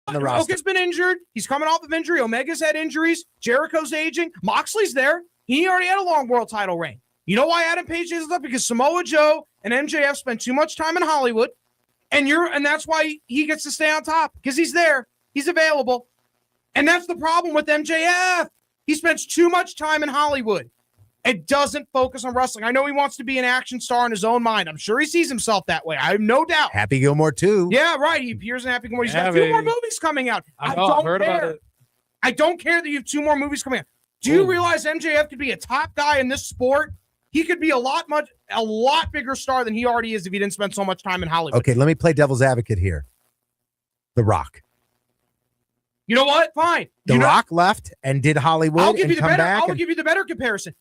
on the roster. Oka's been injured. He's coming off of injury. Omega's had injuries. Jericho's aging. Moxley's there. He already had a long world title reign. You know why Adam Page is up? Because Samoa Joe and MJF spent too much time in Hollywood, and that's why he gets to stay on top, because he's there. He's available. And that's the problem with MJF. He spends too much time in Hollywood. It doesn't focus on wrestling. I know he wants to be an action star in his own mind. I'm sure he sees himself that way. I have no doubt. Happy Gilmore too. Yeah, right. He appears in Happy Gilmore. He's got 2 more movies coming out. I don't care. I don't care that you have 2 more movies coming out. Do you realize MJF could be a top guy in this sport? He could be a lot bigger star than he already is if he didn't spend so much time in Hollywood. Okay, let me play devil's advocate here. The Rock. You know what? Fine. The Rock left and did Hollywood. I'll give you the better comparison.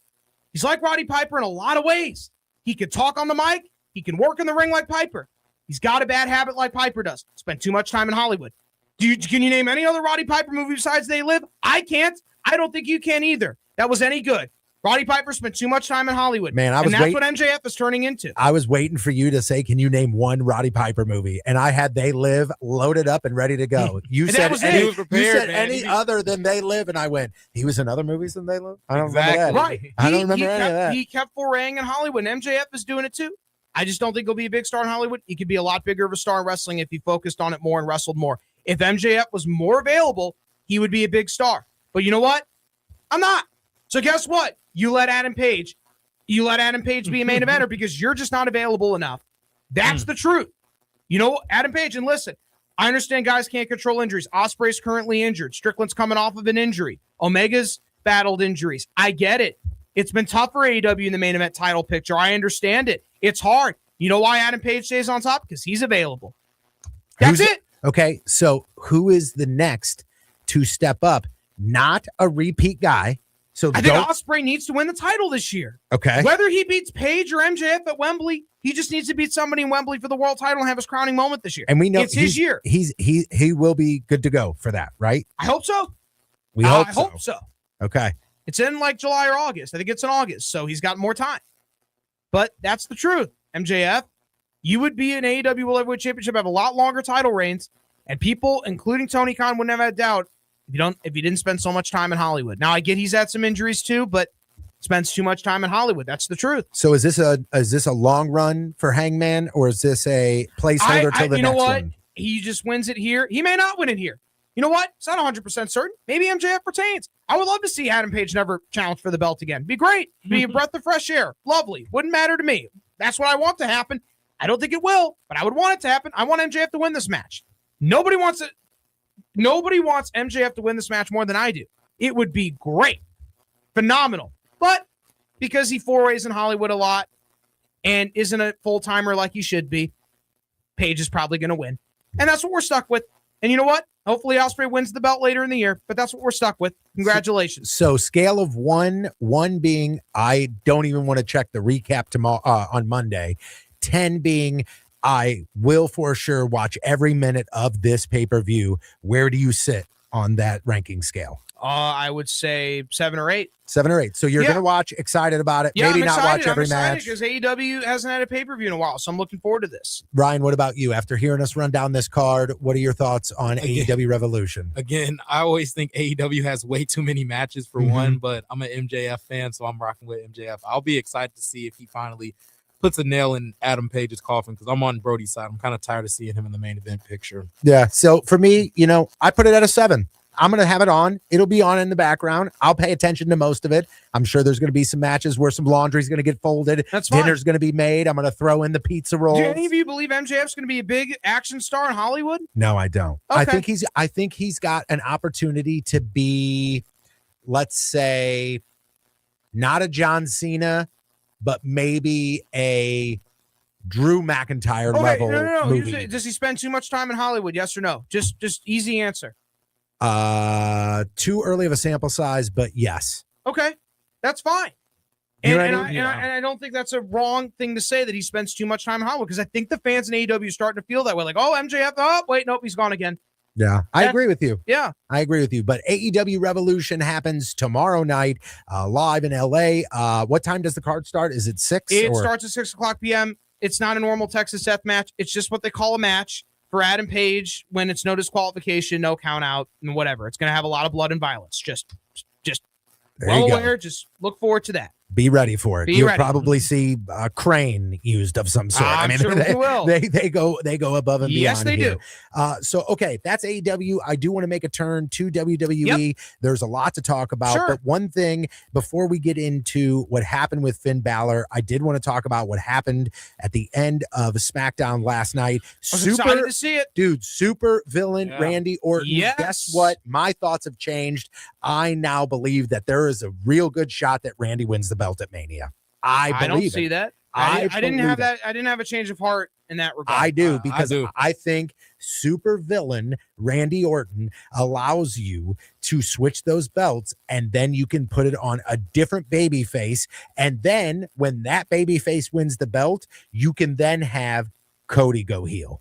He's like Roddy Piper in a lot of ways. He can talk on the mic. He can work in the ring like Piper. He's got a bad habit like Piper does. Spent too much time in Hollywood. Can you name any other Roddy Piper movie besides They Live? I can't. I don't think you can either. That was any good. Roddy Piper spent too much time in Hollywood. Man, that's what MJF is turning into. I was waiting for you to say, can you name one Roddy Piper movie? And I had They Live loaded up and ready to go. You said any other than They Live, and I went, he was in other movies than They Live? I don't remember that. Right. I don't remember any of that. He kept foraying in Hollywood, and MJF is doing it too. I just don't think he'll be a big star in Hollywood. He could be a lot bigger of a star in wrestling if he focused on it more and wrestled more. If MJF was more available, he would be a big star. But you know what? I'm not. So guess what? You let Adam Page be a main eventer because you're just not available enough. That's the truth. You know, Adam Page, and listen, I understand guys can't control injuries. Ospreay's currently injured. Strickland's coming off of an injury. Omega's battled injuries. I get it. It's been tough for AEW in the main event title picture. I understand it. It's hard. You know why Adam Page stays on top? Because he's available. That's it. Okay, so who is the next to step up? Not a repeat guy. So I think Ospreay needs to win the title this year. Okay. Whether he beats Page or MJF at Wembley, he just needs to beat somebody in Wembley for the world title and have his crowning moment this year. And we know it's his year. He will be good to go for that, right? I hope so. I hope so. Okay. It's in like July or August. I think it's in August, so he's got more time. But that's the truth. MJF, you would be an AEW World Heavyweight Championship, have a lot longer title reigns, and people, including Tony Khan, would never have doubt if you didn't spend so much time in Hollywood. Now I get he's had some injuries too, but spends too much time in Hollywood. That's the truth. So is this a long run for Hangman, or is this a placeholder till the next one? You know what? He just wins it here. He may not win it here. You know what? It's not 100% certain. Maybe MJF retains. I would love to see Adam Page never challenge for the belt again. Be great. Be a breath of fresh air. Lovely. Wouldn't matter to me. That's what I want to happen. I don't think it will, but I would want it to happen. I want MJF to win this match. Nobody wants MJF to win this match more than I do. It would be great. Phenomenal. But because he forays in Hollywood a lot and isn't a full-timer like he should be, Page is probably going to win. And that's what we're stuck with. And you know what? Hopefully Ospreay wins the belt later in the year, but that's what we're stuck with. Congratulations. So scale of one being I don't even want to check the recap tomorrow on Monday, 10 being I will for sure watch every minute of this pay-per-view. Where do you sit on that ranking scale? I would say 7 or 8. 7 or 8. So you're going to watch, excited about it, maybe not watch every match. Because AEW hasn't had a pay-per-view in a while, so I'm looking forward to this. Ryan, what about you? After hearing us run down this card, what are your thoughts on AEW Revolution? Again, I always think AEW has way too many matches for one, but I'm an MJF fan, so I'm rocking with MJF. I'll be excited to see if he finally puts a nail in Adam Page's coffin, because I'm on Brody's side. I'm kind of tired of seeing him in the main event picture. Yeah, so for me, I put it at a 7. I'm going to have it on. It'll be on in the background. I'll pay attention to most of it. I'm sure there's going to be some matches where some laundry's going to get folded. That's fine. Dinner's going to be made. I'm going to throw in the pizza rolls. Do any of you believe MJF's going to be a big action star in Hollywood? No, I don't. Okay. I think he's got an opportunity to be, let's say, not a John Cena, but maybe a Drew McIntyre level movie. Does he spend too much time in Hollywood? Yes or no? Just easy answer. Too early of a sample size, but yes. Okay, that's fine. You And, know what I and, mean? I, and I don't think that's a wrong thing to say that he spends too much time in Hollywood, because I think the fans in AEW are starting to feel that way. Like, oh, MJF, oh, wait, nope, he's gone again. Yeah, I agree with you. Yeah. I agree with you. But AEW Revolution happens tomorrow night, live in LA. What time does the card start? Is it 6? It starts at 6 o'clock p.m. It's not a normal Texas death match. It's just what they call a match for Adam Page when it's no disqualification, no count out, and whatever. It's going to have a lot of blood and violence. Just well aware. Just look forward to that. Be ready for it. Be You'll ready. probably see a crane used of some sort. I'm sure they, we will. They go above and beyond. Yes, they here. do. So okay, that's AEW. I do want to make a turn to WWE. Yep. There's a lot to talk about, Sure. but one thing before we get into what happened with Finn Balor, I did want to talk about what happened at the end of SmackDown last night. I was excited to see it. Dude, super villain Yeah. Randy Orton. Yes. Guess what? My thoughts have changed. I now believe that there is a real good shot that Randy wins the belt at Mania. I don't believe see it. that. I I didn't believe have it. that. I didn't have a change of heart in that regard. I do I because do. I think super villain Randy Orton allows you to switch those belts, and then you can put it on a different baby face. And then when that baby face wins the belt, you can then have Cody go heel.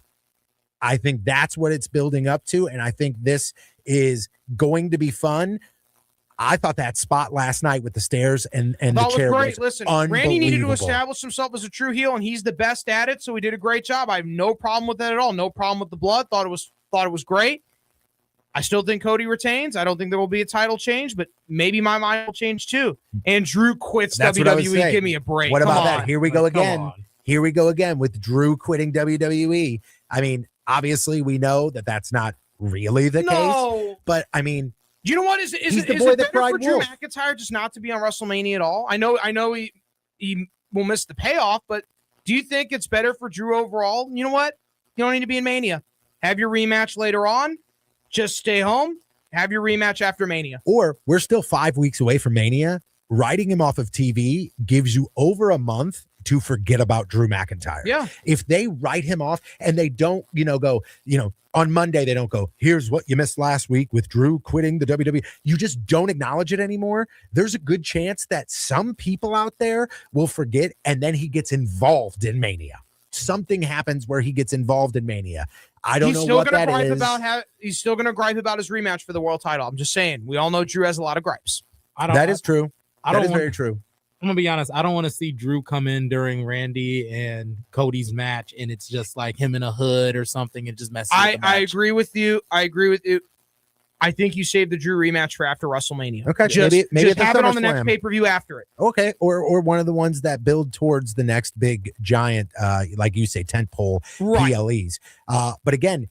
I think that's what it's building up to. And I think this is going to be fun. I thought that spot last night with the stairs and the That was chair great. was Listen, Randy needed to unbelievable. establish himself as a true heel, and he's the best at it. So he did a great job. I have no problem with that at all. No problem with the blood. Thought it was great. I still think Cody retains. I don't think there will be a title change, but maybe my mind will change too. And Drew quits That's what I was WWE. saying. Give me a break. What Come about on. that? Here we go Like, come again. on. Here we go again with Drew quitting WWE. I mean, obviously we know that that's not really the case, No. but I mean, You know what? Is He's it the boy that better cried for Drew wolf. McIntyre just not to be on WrestleMania at all? I know he will miss the payoff, but do you think it's better for Drew overall? You know what? You don't need to be in Mania. Have your rematch later on. Just stay home. Have your rematch after Mania. or we're still 5 weeks away from Mania. Writing him off of TV gives you over a month to forget about Drew McIntyre. Yeah. If they write him off and they don't, go, on Monday, they don't go, here's what you missed last week with Drew quitting the WWE. You just don't acknowledge it anymore. There's a good chance that some people out there will forget, and then he gets involved in Mania. Something happens where he gets involved in Mania. I don't know what that is. He's still going to gripe about his rematch for the world title. I'm just saying. We all know Drew has a lot of gripes. That is true. I That don't is want, very true. I'm gonna be honest. I don't want to see Drew come in during Randy and Cody's match, and it's just like him in a hood or something, and just messes. I with the match. agree with you. I think you saved the Drew rematch for after WrestleMania. Okay, Just maybe at the have it on the next SummerSlam. pay-per-view after it. Okay, or one of the ones that build towards the next big giant, like you say, tentpole Right. PLEs. But again,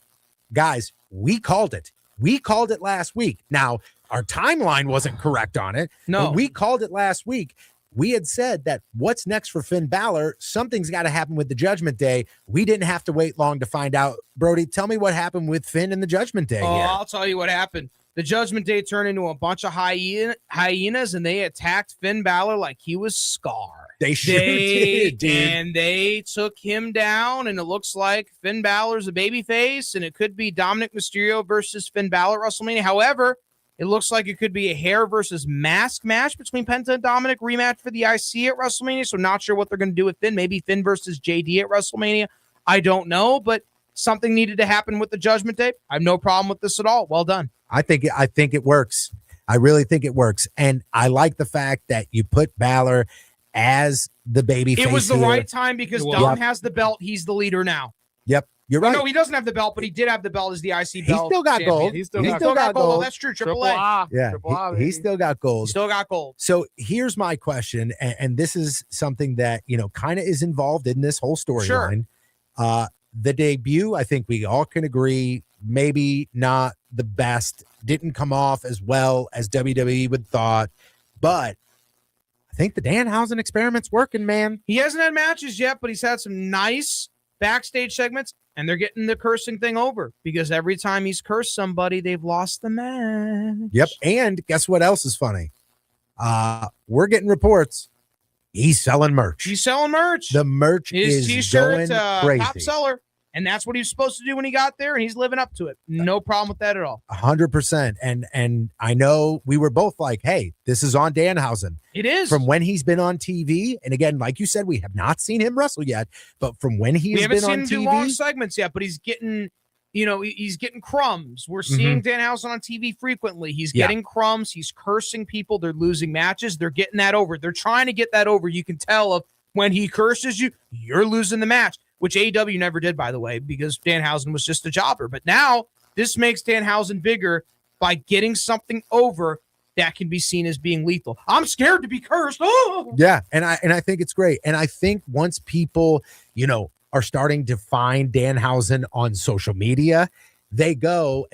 guys, we called it. We called it last week. Now, our timeline wasn't correct on it. No. But we called it last week. We had said that what's next for Finn Balor, something's got to happen with the Judgment Day. We didn't have to wait long to find out. Brody, tell me what happened with Finn and the Judgment Day. Oh, here. I'll tell you what happened. The Judgment Day turned into a bunch of hyenas, and they attacked Finn Balor like he was Scar. They sure did, dude. And they took him down, and it looks like Finn Balor's a babyface, and it could be Dominic Mysterio versus Finn Balor at WrestleMania. However, it looks like it could be a hair versus mask match between Penta and Dominic, rematch for the IC at WrestleMania. So not sure what they're going to do with Finn. Maybe Finn versus JD at WrestleMania. I don't know, but something needed to happen with the Judgment Day. I have no problem with this at all. Well done. I think it works. I really think it works. And I like the fact that you put Balor as the baby face. It was the here. right time because It was. Dom Yep. has the belt. He's the leader now. Yep. You're Well, right. no, he doesn't have the belt, but he did have the belt as the IC He belt. still got champion. gold. He's still He got still got gold. gold. That's true. Triple AAA. A. Yeah, Triple A, he baby. still got He gold. still got gold. So here's my question, and this is something that kind of is involved in this whole storyline. The debut, I think we all can agree, maybe not the best. Didn't come off as well as WWE would thought, but I think the Danhausen experiment's working, man. He hasn't had matches yet, but he's had some nice backstage segments, and they're getting the cursing thing over because every time he's cursed somebody, they've lost the match. Yep. And guess what else is funny? We're getting reports. He's selling merch. He's selling merch. The merch His is t-shirt, going crazy. top seller. And that's what he was supposed to do when he got there, and he's living up to it. No problem with that at all. 100%. And I know we were both like, hey, this is on Danhausen. It is. From when he's been on TV, and again, like you said, we have not seen him wrestle yet, but from when he has been on TV. We haven't seen him do long segments yet, but he's getting, he's getting crumbs. We're seeing Danhausen on TV frequently. He's getting crumbs. He's cursing people. They're losing matches. They're getting that over. They're trying to get that over. You can tell of when he curses you, you're losing the match. Which AEW never did, by the way, because Danhausen was just a jobber. But now this makes Danhausen bigger by getting something over that can be seen as being lethal. I'm scared to be cursed. Oh! Yeah, and I think it's great. And I think once people, are starting to find Danhausen on social media, they go,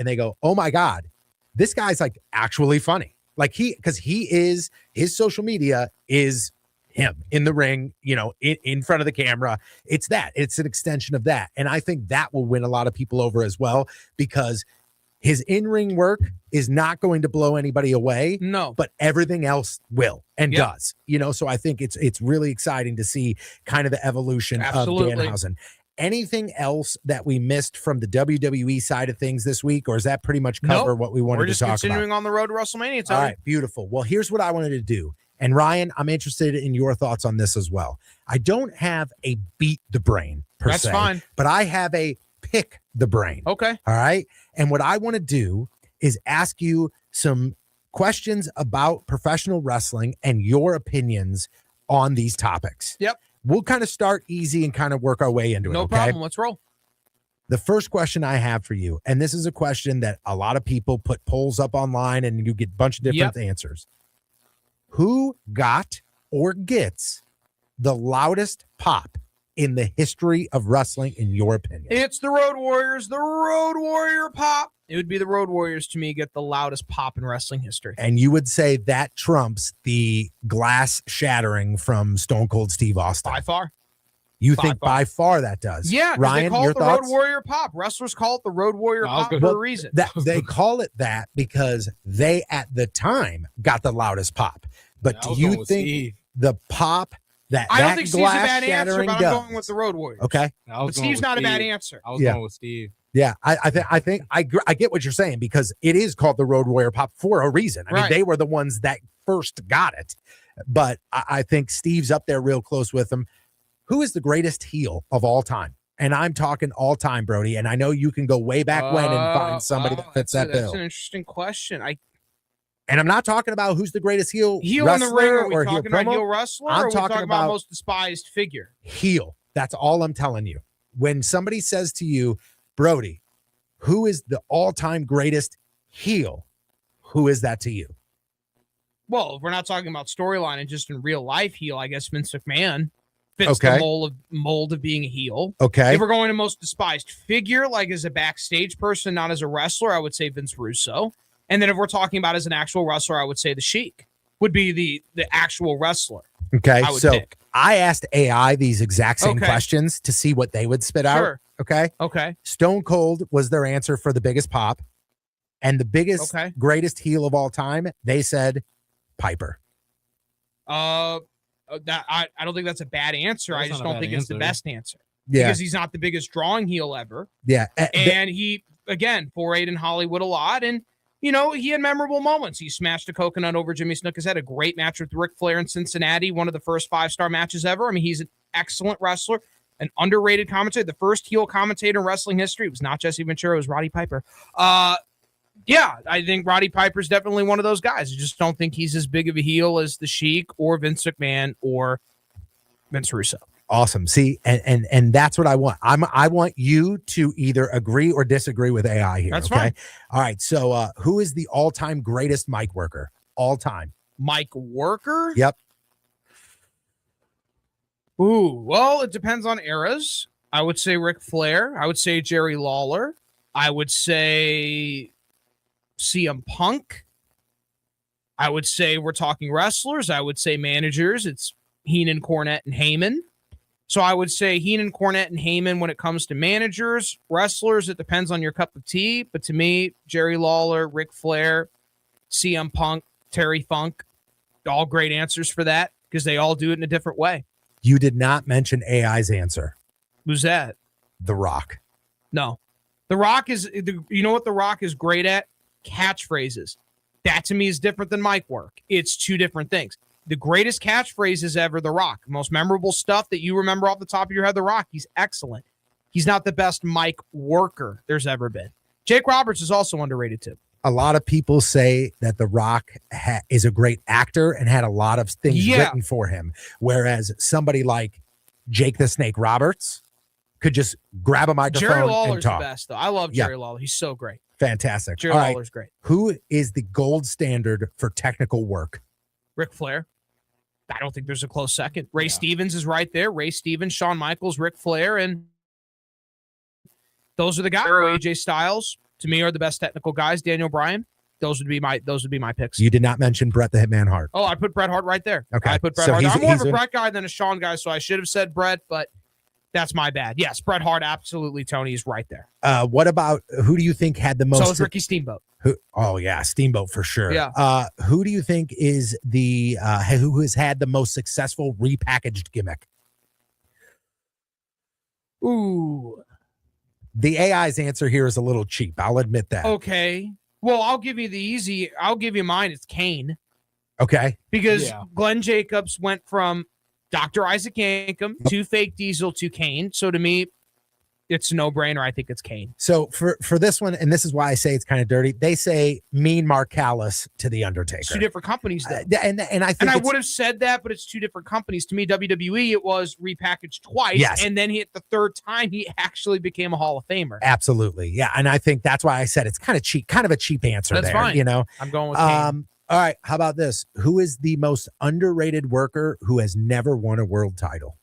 oh my God, this guy's like actually funny. Like because his social media is him in the ring, in front of the camera. It's an extension of that. And I think that will win a lot of people over as well, because his in-ring work is not going to blow anybody away. No, but everything else will and does, so I think it's really exciting to see kind of the evolution of Danhausen. Anything else that we missed from the WWE side of things this week, or is that pretty much cover what we wanted to talk about? We're just continuing on the road to WrestleMania, Tony. All right, beautiful. Well, here's what I wanted to do. And Ryan, I'm interested in your thoughts on this as well. I don't have a beat the brain per se. That's fine. But I have a pick the brain. Okay. All right. And what I want to do is ask you some questions about professional wrestling and your opinions on these topics. Yep. We'll kind of start easy and kind of work our way into it. No problem. Let's roll. The first question I have for you, and this is a question that a lot of people put polls up online and you get a bunch of different answers. Who got or gets the loudest pop in the history of wrestling, in your opinion? It's the Road Warriors. The Road Warrior pop. It would be the Road Warriors to me get the loudest pop in wrestling history. And you would say that trumps the glass shattering from Stone Cold Steve Austin? By far. You think by far that does? Yeah, Ryan, they call your it the thoughts? Road Warrior pop. Wrestlers call it the Road Warrior pop for a reason. They call it that because they, at the time, got the loudest pop. But do you think the pop that I don't think Steve's a bad answer, shattering but does? I'm going with the Road Warriors. Okay. But Steve's not a bad answer. I was going with Steve. Yeah, I think I get what you're saying, because it is called the Road Warrior pop for a reason. I mean, they were the ones that first got it. But I think Steve's up there real close with them. Who is the greatest heel of all time? And I'm talking all time, Brody. And I know you can go way back when and find somebody that fits that bill. That's an interesting question. And I'm not talking about who's the greatest heel in the ring. Are we talking about heel wrestler, or are we talking about most despised figure? Heel. That's all I'm telling you. When somebody says to you, Brody, who is the all-time greatest heel? Who is that to you? Well, if we're not talking about storyline and just in real life heel, I guess Vince McMahon fits the mold of being a heel. Okay. If we're going to most despised figure, like as a backstage person, not as a wrestler, I would say Vince Russo. And then if we're talking about as an actual wrestler, I would say the Sheik would be the actual wrestler. Okay, I asked AI these exact same questions to see what they would spit out. Okay. Stone Cold was their answer for the biggest pop. And the biggest, greatest heel of all time, they said Piper. I don't think that's a bad answer. I just don't think it's the best answer. Yeah. Because he's not the biggest drawing heel ever. Yeah. And he, again, forayed in Hollywood a lot. And, he had memorable moments. He smashed a coconut over Jimmy Snuka's head. A great match with Ric Flair in Cincinnati. One of the first 5-star matches ever. I mean, he's an excellent wrestler. An underrated commentator. The first heel commentator in wrestling history. It was not Jesse Ventura. It was Roddy Piper. Yeah, I think Roddy Piper's definitely one of those guys. I just don't think he's as big of a heel as the Sheik or Vince McMahon or Vince Russo. Awesome. See, and that's what I want. I want you to either agree or disagree with AI here. That's fine. All right. So who is the all-time greatest mic worker? All time. Mic worker? Yep. Ooh, well, it depends on eras. I would say Ric Flair. I would say Jerry Lawler. I would say CM Punk. I would say we're talking wrestlers. I would say managers. It's Heenan, Cornette, and Heyman. So I would say Heenan, Cornette, and Heyman when it comes to managers. Wrestlers, it depends on your cup of tea. But to me, Jerry Lawler, Ric Flair, CM Punk, Terry Funk, all great answers for that because they all do it in a different way. You did not mention AI's answer. Who's that? The Rock. No. The Rock is, you know what The Rock is great at? Catchphrases. That to me is different than mic work. It's two different things. The greatest catchphrases ever, The Rock. Most memorable stuff that you remember off the top of your head, The Rock. He's excellent. He's not the best mic worker there's ever been. Jake Roberts is also underrated too. A lot of people say that The Rock is a great actor and had a lot of things written for him, whereas somebody like Jake the Snake Roberts could just grab a microphone Jerry and Lawler's talk. the best, though. I love Jerry Lawler. He's so great. Fantastic. Jerry All right. Lawler's great. Who is the gold standard for technical work? Ric Flair. I don't think there's a close second. Ray Stevens is right there. Ray Stevens, Shawn Michaels, Ric Flair, and those are the guys. AJ Styles, to me, are the best technical guys. Daniel Bryan. Those would be my picks. You did not mention Bret the Hitman Hart. Oh, I put Bret Hart right there. Okay. I put Bret Hart. I'm more of a Bret guy than a Shawn guy, so I should have said Bret, but that's my bad. Yes, Bret Hart, absolutely. Tony is right there. What about, who do you think had the most? So is Ricky Steamboat. Oh yeah, Steamboat for sure. Yeah. Who do you think is the who has had the most successful repackaged gimmick? Ooh. The AI's answer here is a little cheap. I'll admit that. Okay. Well, I'll give you mine. It's Kane. Okay. Because Glenn Jacobs went from Dr. Isaac Yankem to Fake Diesel to Kane. So to me, it's a no-brainer. I think it's Kane. So for this one, and this is why I say it's kind of dirty, they say Mean Mark Callis to The Undertaker. It's two different companies, though. And I think I would have said that, but it's two different companies. To me, WWE, it was repackaged twice. Yes. And then the third time, he actually became a Hall of Famer. Absolutely. Yeah. And I think that's why I said it's kind of cheap, kind of a cheap answer. That's there, fine. You know, I'm going with Kane. All right. How about this? Who is the most underrated worker who has never won a world title?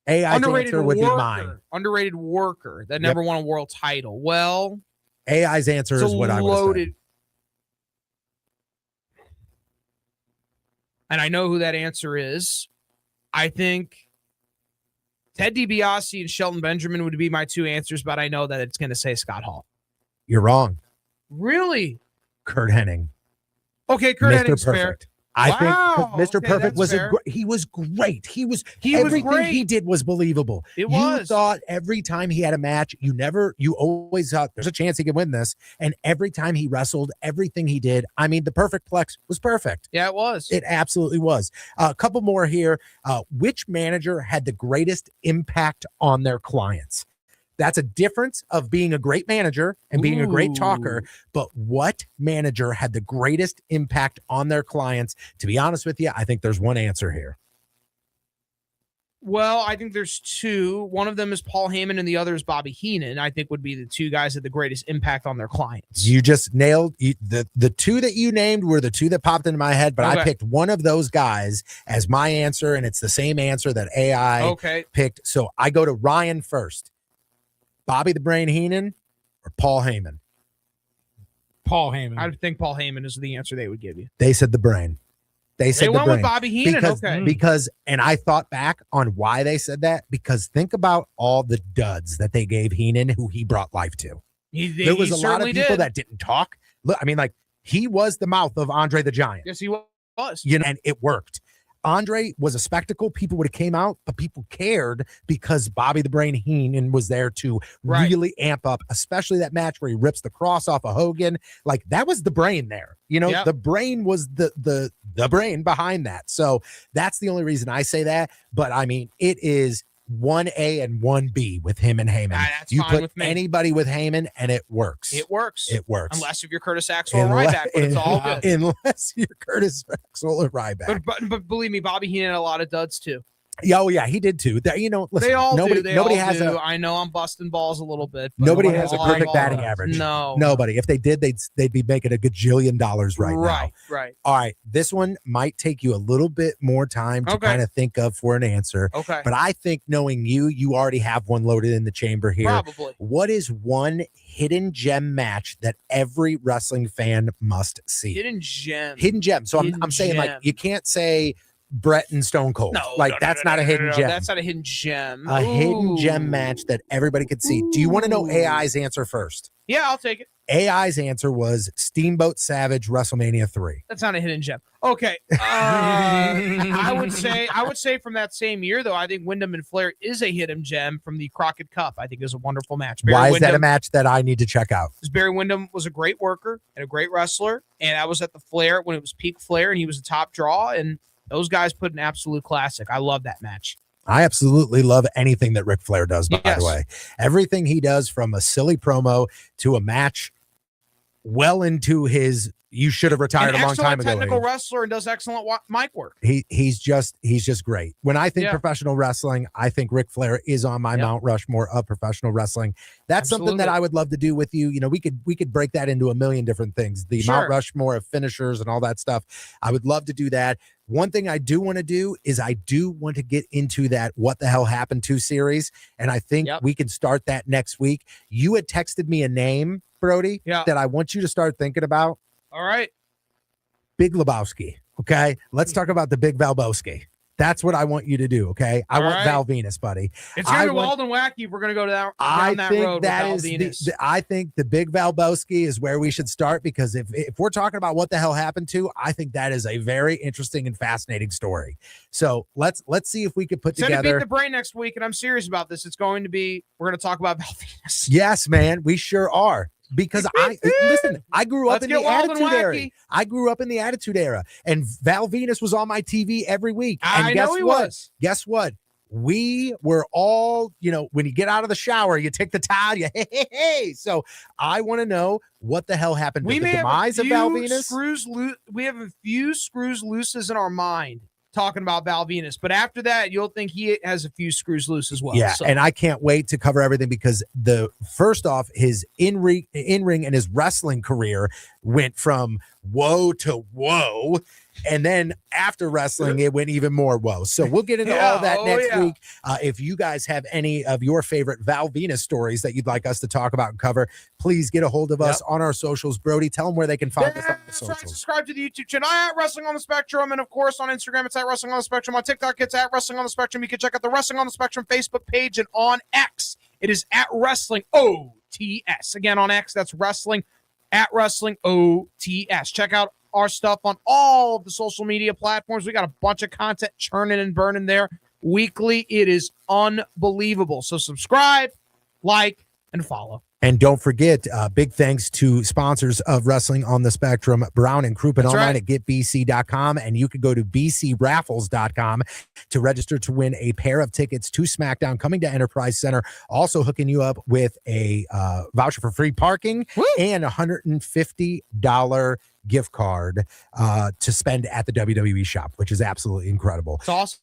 AI's answer would be mine. Underrated worker that never won a world title. Well, AI's answer is what I would say. And I know who that answer is. I think Ted DiBiase and Shelton Benjamin would be my two answers, but I know that it's going to say Scott Hall. You're wrong. Really? Kurt Hennig. Okay, Kurt Hennig's fair. I think Mr. Perfect was he was great. He was everything great. He did was believable. It was. You thought every time he had a match, you always thought there's a chance he could win this. And every time he wrestled, everything he did, I mean, the Perfect Plex was perfect. Yeah, it was. It absolutely was. A couple more here. Which manager had the greatest impact on their clients? That's a difference of being a great manager and being a great talker. But what manager had the greatest impact on their clients? To be honest with you, I think there's one answer here. Well, I think there's two. One of them is Paul Heyman and the other is Bobby Heenan. I think would be the two guys that had the greatest impact on their clients. You just nailed the two that you named were the two that popped into my head, but I picked one of those guys as my answer, and it's the same answer that AI picked. So I go to Ryan first. Bobby the Brain Heenan or Paul Heyman? Paul Heyman. I think Paul Heyman is the answer they would give you. They said the Brain. They said went the Brain. with Bobby Heenan. Because, and I thought back on why they said that, because think about all the duds that they gave Heenan, who he brought life to. There was a lot of people that didn't talk. Look, I mean, like, he was the mouth of Andre the Giant. Yes, he was. You know, and it worked. Andre was a spectacle. People would have came out, but people cared because Bobby the Brain Heenan was there to really amp up, especially that match where he rips the cross off of Hogan. Like, that was the brain there. You know, the brain was the brain behind that. So that's the only reason I say that. But I mean, it is 1A and 1B with him and Heyman. You put anybody with Heyman and it works. It works. It works. Unless if you're Curtis Axel or Ryback, but it's all good. Unless you're Curtis Axel or Ryback. But believe me, Bobby Heenan had a lot of duds too. Yeah, oh yeah, he did too. You know, listen, they all nobody, do. Nobody has do. I know I'm busting balls a little bit. Nobody has a perfect batting average. No, nobody. If they did, they'd be making $1 gajillion right now. Right. All right, this one might take you a little bit more time to kind of think of for an answer. Okay. But I think knowing you already have one loaded in the chamber here. Probably. What is one hidden gem match that every wrestling fan must see? Hidden gem. Hidden gem. So I'm saying, like, you can't say Brett and Stone Cold. No, that's not a hidden gem. That's not a hidden gem. A hidden gem match that everybody could see. Do you want to know AI's answer first? Yeah, I'll take it. AI's answer was Steamboat Savage WrestleMania 3. That's not a hidden gem. Okay. I would say from that same year, though, I think Wyndham and Flair is a hidden gem from the Crockett Cup. I think it was a wonderful match. Why is that a match that I need to check out? Because Barry Windham was a great worker and a great wrestler. And I was at the Flair when it was peak Flair, and he was a top draw. And those guys put an absolute classic. I love that match. I absolutely love anything that Ric Flair does, by the way. Everything he does, from a silly promo to a match well into his you should have retired a long time ago. Technical wrestler and does excellent mic work. He's just great. When I think professional wrestling, I think Ric Flair is on my Mount Rushmore of professional wrestling. That's something that I would love to do with you. You know, we could break that into a million different things. The Mount Rushmore of finishers and all that stuff. I would love to do that. One thing I do want to do is I do want to get into that What the Hell Happened to series. And I think we can start that next week. You had texted me a name, Brody, that I want you to start thinking about. All right. Big Lebowski. Okay. Let's talk about the Big Valbowski. That's what I want you to do. Okay. I want Val Venus, buddy. It's going to be wild and wacky if we're going to go down that road. I think the Big Valbowski is where we should start, because if we're talking about what the hell happened to, I think that is a very interesting and fascinating story. So let's see if we could put together. Beat the Brain next week, and I'm serious about this. It's going to be, we're going to talk about Val Venus. Yes, man. We sure are. Because I grew up in the Attitude Era. I grew up in the Attitude Era, and Val Venus was on my TV every week. And Guess what? We were all, when you get out of the shower, you take the towel, hey. So I want to know what the hell happened with the demise of Val Venus. We have a few screws looses in our mind talking about Val Venus, but after that, you'll think he has a few screws loose as well. Yeah, and I can't wait to cover everything, because first off, his in-ring and his wrestling career went from woe to woe, and then after wrestling, it went even more woe. So we'll get into all that next week. If you guys have any of your favorite Val Venus stories that you'd like us to talk about and cover, please get a hold of us on our socials. Brody, tell them where they can find us on the socials. Right. Subscribe to the YouTube channel at Wrestling on the Spectrum, and of course on Instagram, it's at Wrestling on the Spectrum. On TikTok, it's at Wrestling on the Spectrum. You can check out the Wrestling on the Spectrum Facebook page, and on X, it is at Wrestling OTS. Again, on X, that's Wrestling at Wrestling OTS. Check out our stuff on all of the social media platforms. We got a bunch of content churning and burning there weekly. It is unbelievable. So subscribe, like, and follow. And don't forget, big thanks to sponsors of Wrestling on the Spectrum, Brown and Crouppen online at getbc.com. And you can go to bcraffles.com to register to win a pair of tickets to SmackDown coming to Enterprise Center. Also hooking you up with a voucher for free parking and a $150 gift card to spend at the WWE shop, which is absolutely incredible. It's awesome.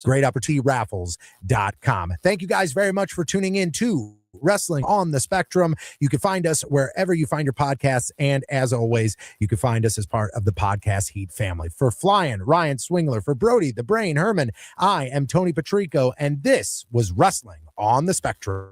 Great opportunity, raffles.com. Thank you guys very much for tuning in to Wrestling on the Spectrum. You can find us wherever you find your podcasts, and as always, you can find us as part of the Podcast Heat family. For Flying Ryan Swingler, for Brody the Brain Herman, I am Tony Patrico, and this was Wrestling on the Spectrum.